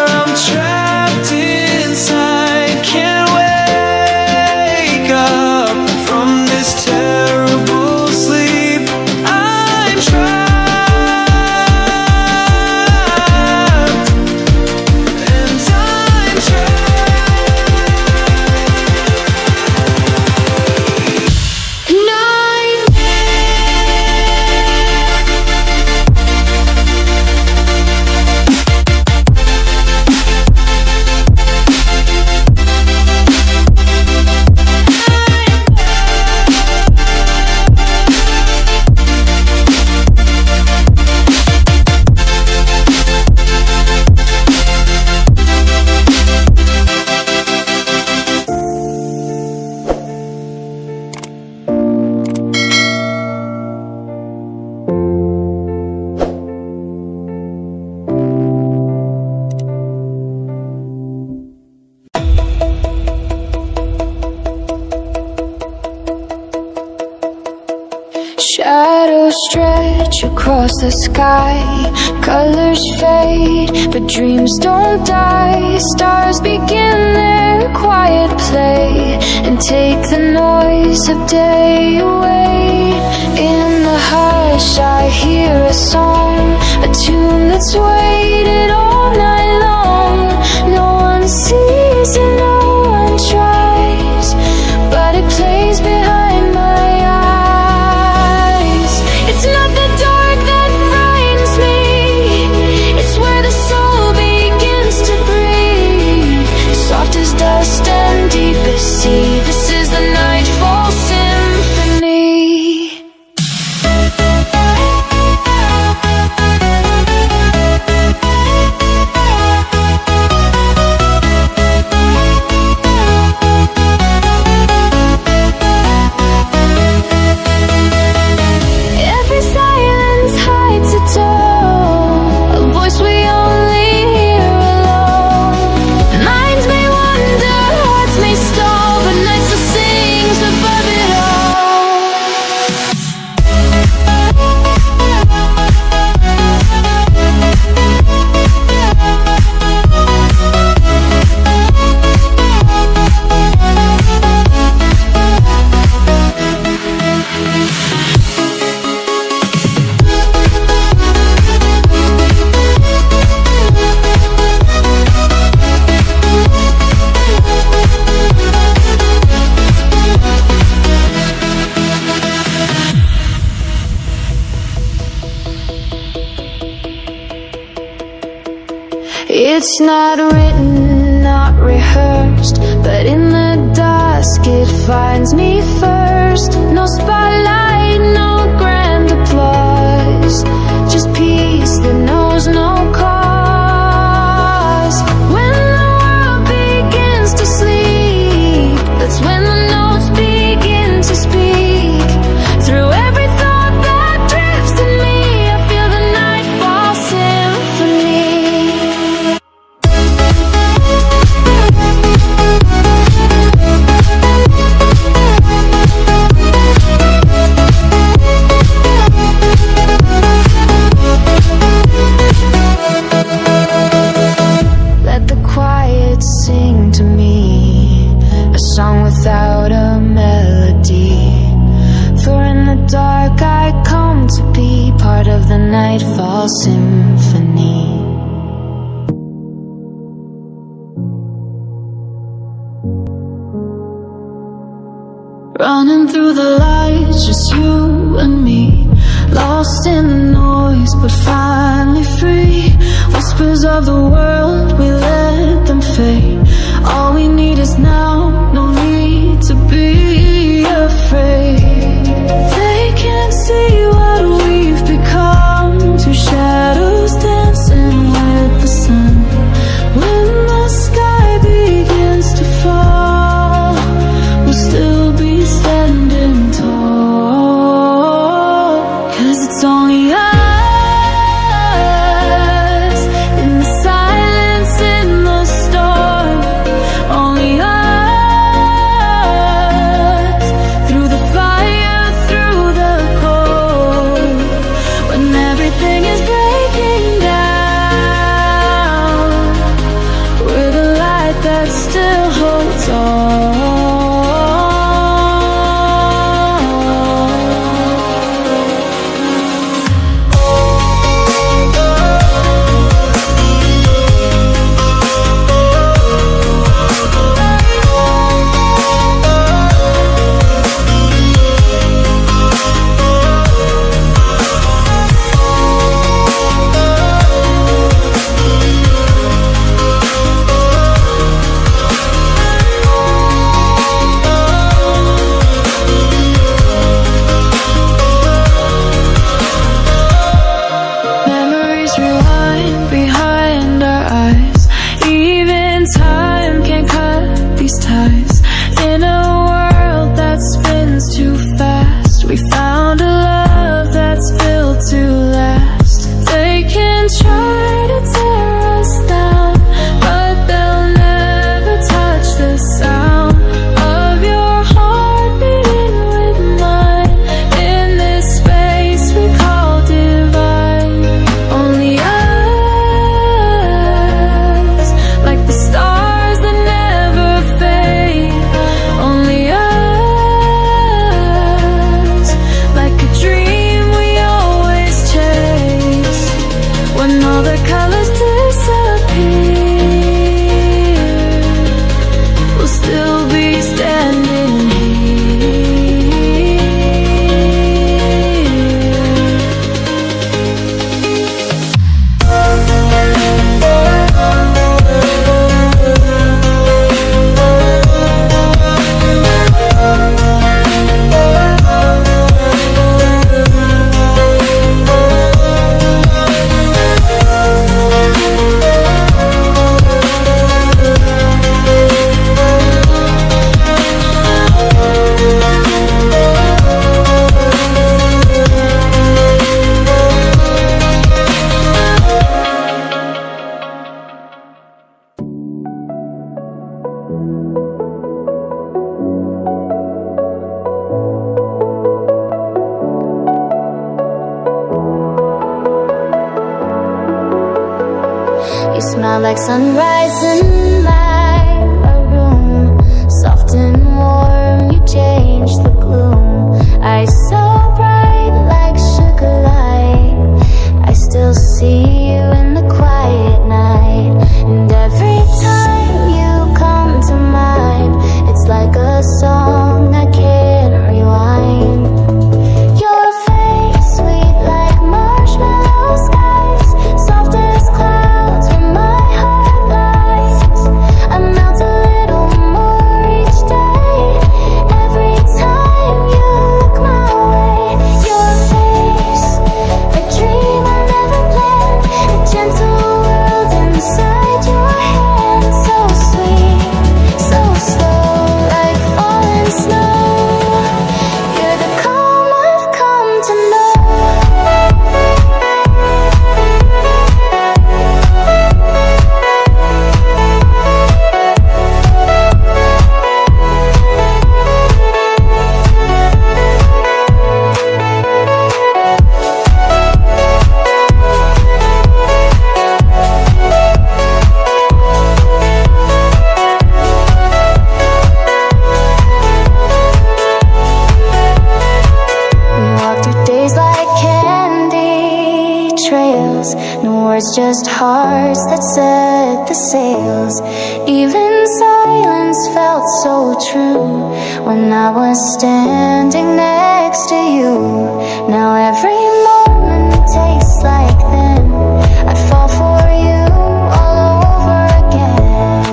I'm trapped inside. Can't wake up from this terrible sleep. I'm trapped, and I'm Shadows stretch across the sky, colors fade, but dreams don't die. Stars begin their quiet play and take the noise of day away. In the hush I hear a song, a tune that's waited all night long. No one sees and no one tries, but it plays behind my eyes. It's not the dark that frightens me, it's where the soul begins to breathe. Soft as dust and deep as sea, this is the nightfall symphony. Every silence hides a tone, a voice we only hear alone. Minds may wander, hearts may stall, but night still sings above it all. It's not written, not rehearsed, but in the dusk it finds me first. No spotlight, no grand applause, just peace that knows no cause. When the world begins to sleep, that's when the notes begin to speak. Through every thought that drifts in me, I feel the nightfall symphony. Let the quiet sing to me, a song without a melody. For in the dark I come to be part of the nightfall symphony. Running through the lights, just you and me, lost in the noise but finally free. Whispers of the world, we let them fade. All we need is now, no need to be afraid. They can't see what we've become, two shadows dancing with the sun. When the sky begins to fall, You smell like sunrise in my room, soft and warm, you change the gloom. Eyes so bright like sugar light, I still see you in the quiet night. And every time you come to mind, it's like a song I can't rewind. Your face sweet like marshmallow skies, soft as clouds when my heart lies. I melt a little more each day, every time you look my way. Your face, a dream I never planned, a gentle world inside your hand. So sweet, so slow, like falling snow. You're the calm I've come to know. We walk through days like candy trails, no words, just hearts that set the sails. Even silence felt so true when I was standing next to you. Now every moment tastes like then, I'd fall for you all over again.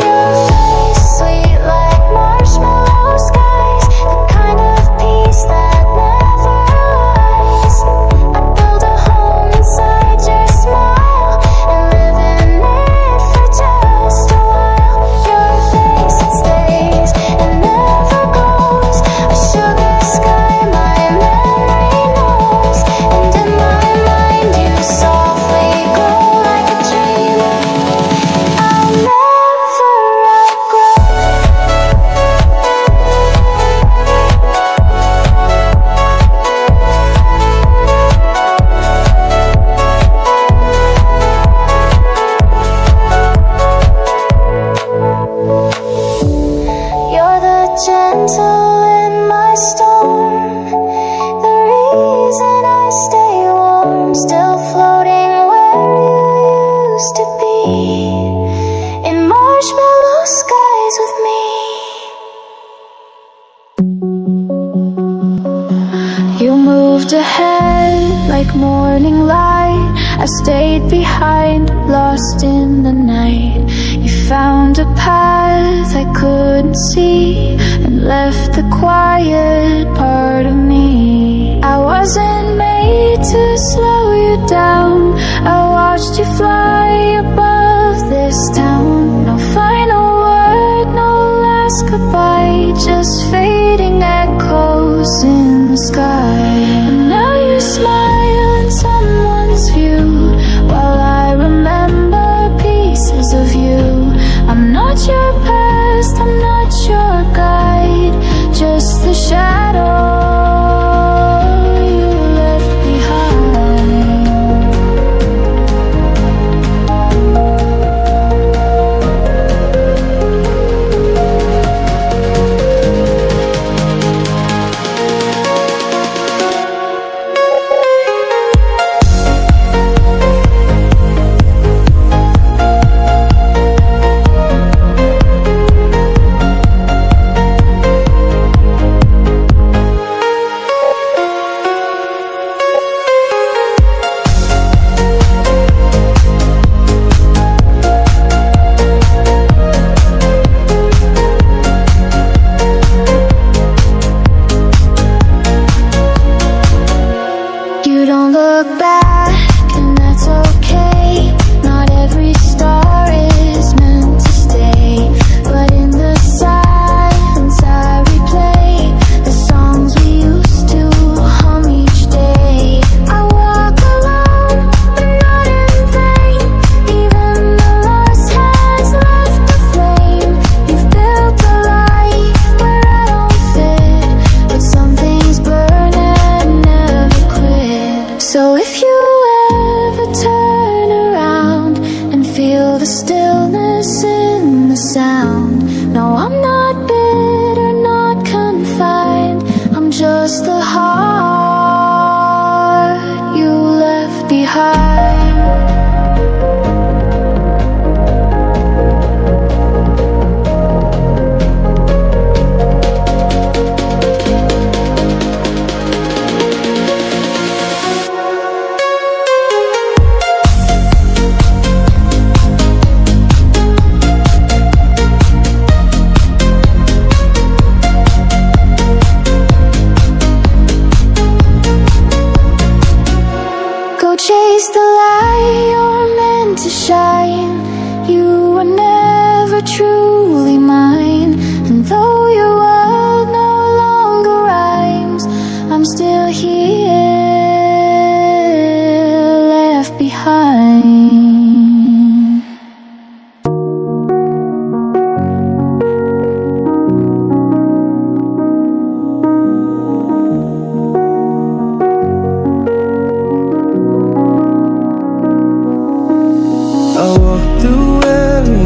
Your face sweet like marshmallow skies, the kind of peace that never lies. I build a home inside your smile and live in it for just a while. Your face, it stays and never goes, a sugar sky my memory knows. And in my mind you softly glow like a dream I'll never outgrow. You're the gentle in my storm, the reason I stay warm, still floating where you used to be, in marshmallow skies with me. You moved ahead like morning light, I stayed behind, lost in the night. You found a path I couldn't see and left the quiet part of me. I wasn't made to slow you down, I watched you fly above this town. No final word, no last goodbye, just fading echoes in the sky. And now you smile in someone's view, while I remember pieces of you. I'm not your past, I'm not your guide, just the shadow you left behind. stillness in the sound. No, I'm not bitter, not confined. I'm just the heart you left behind. Chase the light, you're meant to shine. You were never truly mine. And though your world no longer rhymes, I'm still here, left behind.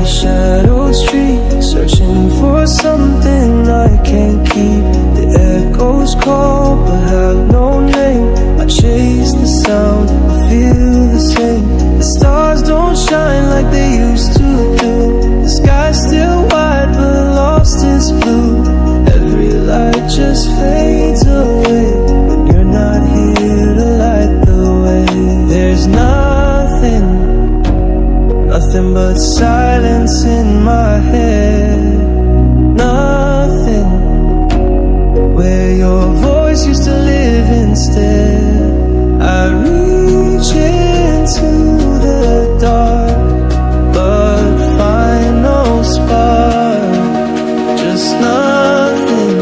Shadowed street, searching for something I can't keep. The echoes call but have no name. I chase the sound, I feel the same. The stars don't shine like they used to do. The sky's still wide but lost its blue. Every light just fades away when you're not here to light the way. There's nothing but silence in my head. Nothing where your voice used to live instead. I reach into the dark but find no spark. Just nothing,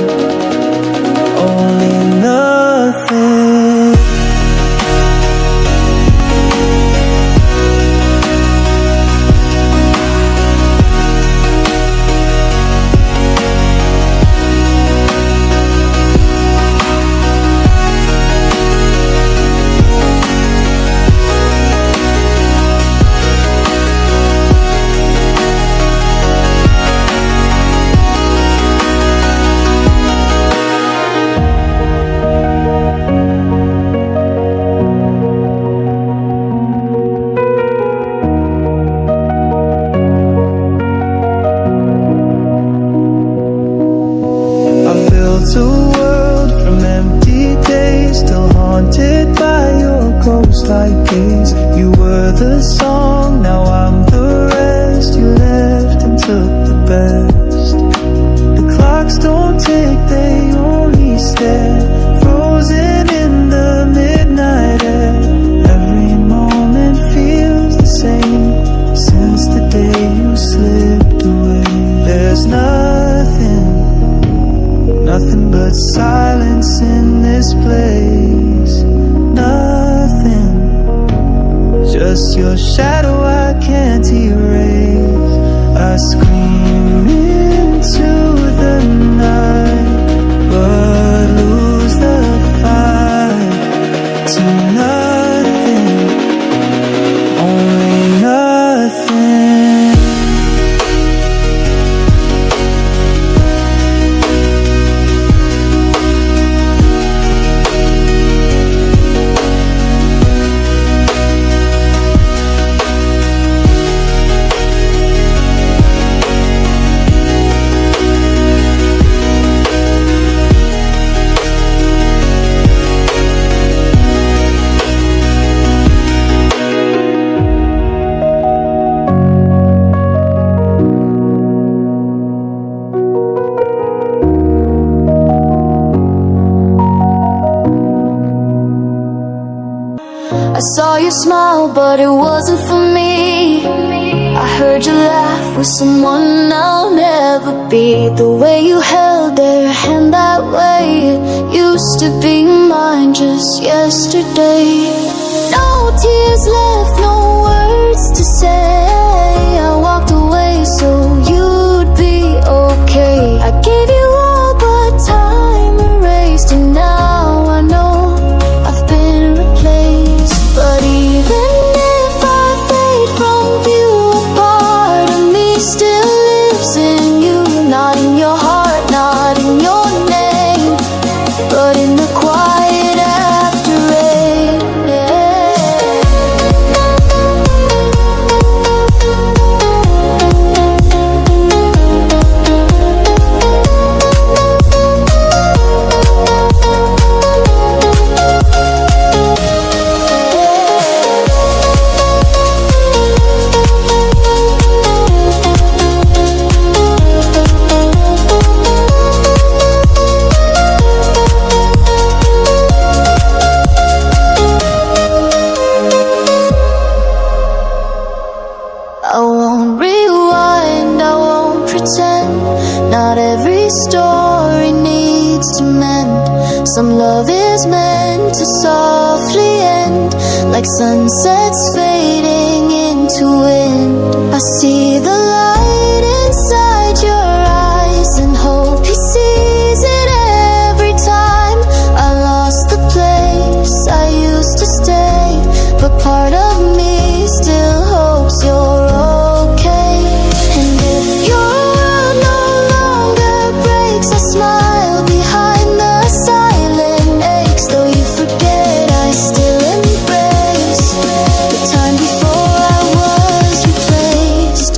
only nothing. Like days, you were the song, now I'm the rest. You left and took the best. The clocks don't tick, they only stare, frozen in the midnight air. Every moment feels the same since the day you slipped away. There's nothing but silence in this place. Nothing, just your shadow I can't erase. I scream into the night but lose the fight to nothing, only nothing. I saw you smile, but it wasn't for me. I heard you laugh with someone I'll never be. The way you held their hand that way, it used to be mine just yesterday. No tears left, no words to say. I walked away so you'd be okay. I gave you all but time erased, and now I know I've been replaced. But even if I fade from view apart, story needs to mend. Some love is meant to softly end, like sunsets fading into wind. I see the light inside your eyes and hope he sees it every time. I lost the place I used to stay, but part of me still hopes you're okay. And if your world no longer breaks, I smile behind the silent aches. Though you forget, I still embrace the time before I was replaced.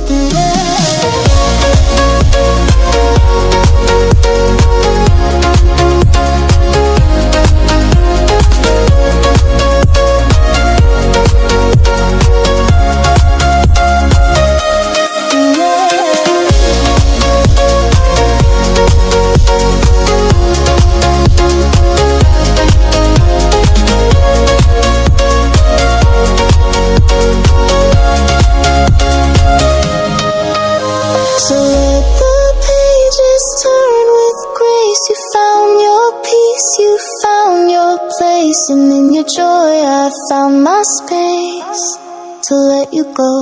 So let the pages turn with grace. You found your peace, you found your place, and in your joy I found my space to let you go.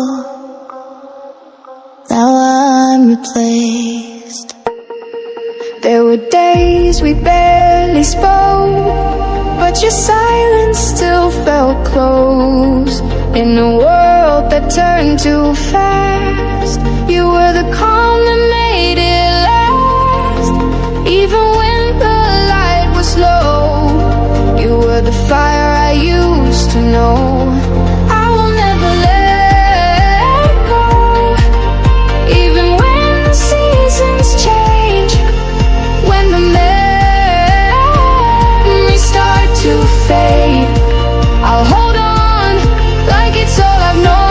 Now I'm replaced. There were days we barely spoke, but your silence still felt close. In a world that turned too fast, you were the calm that made it last. Even when the light was low, you were the fire I used to know. I will never let go, even when the seasons change. When the memories start to fade, I'll hold on like it's all I've known.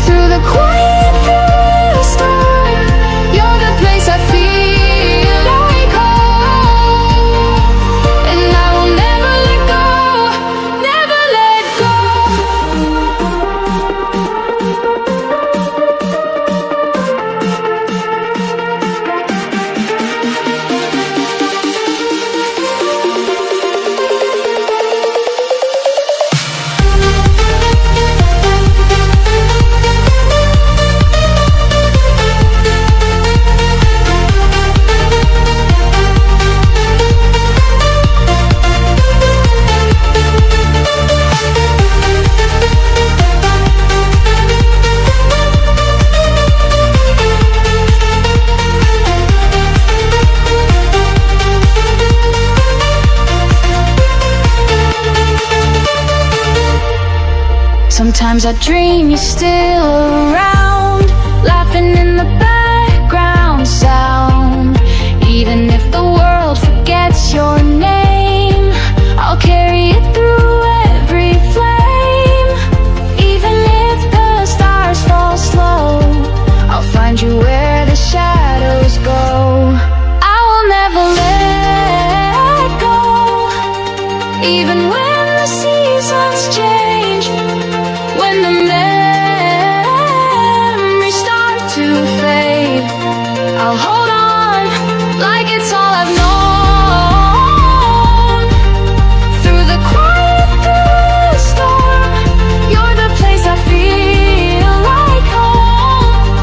Through the quiet, through the storm, you're the place I feel like home. And I will never let go, never let go. Sometimes I dream you're still around, laughing in the background sound. Even if the world forgets your name, I'll carry it through every flame. Even if the stars fall slow, I'll find you where the shadows go. I will never let go, even when the seasons change. When the memories start to fade, I'll hold on like it's all I've known. Through the quiet, through the storm, you're the place I feel like home.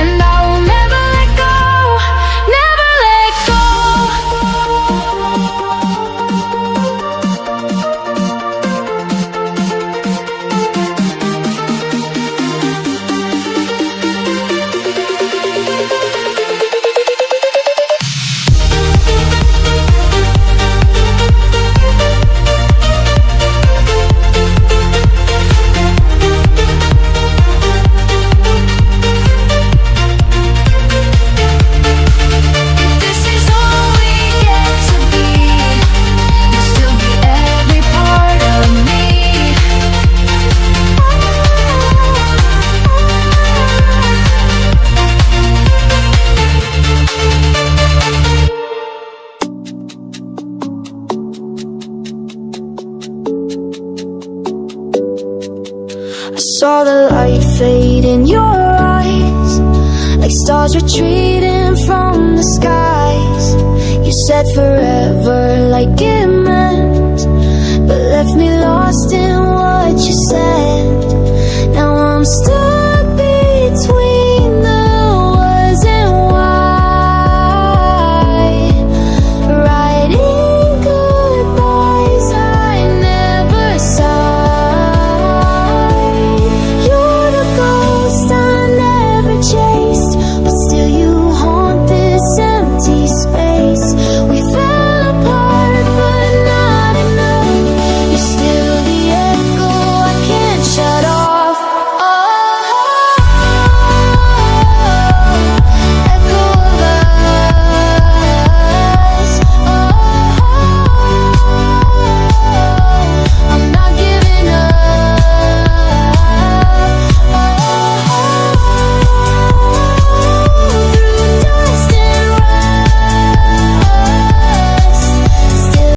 And I will never let go, never let go. saw the light fade in your eyes, like like stars retreating from the skies. You said forever like it meant, but left me lost in what you said. Now I'm stuck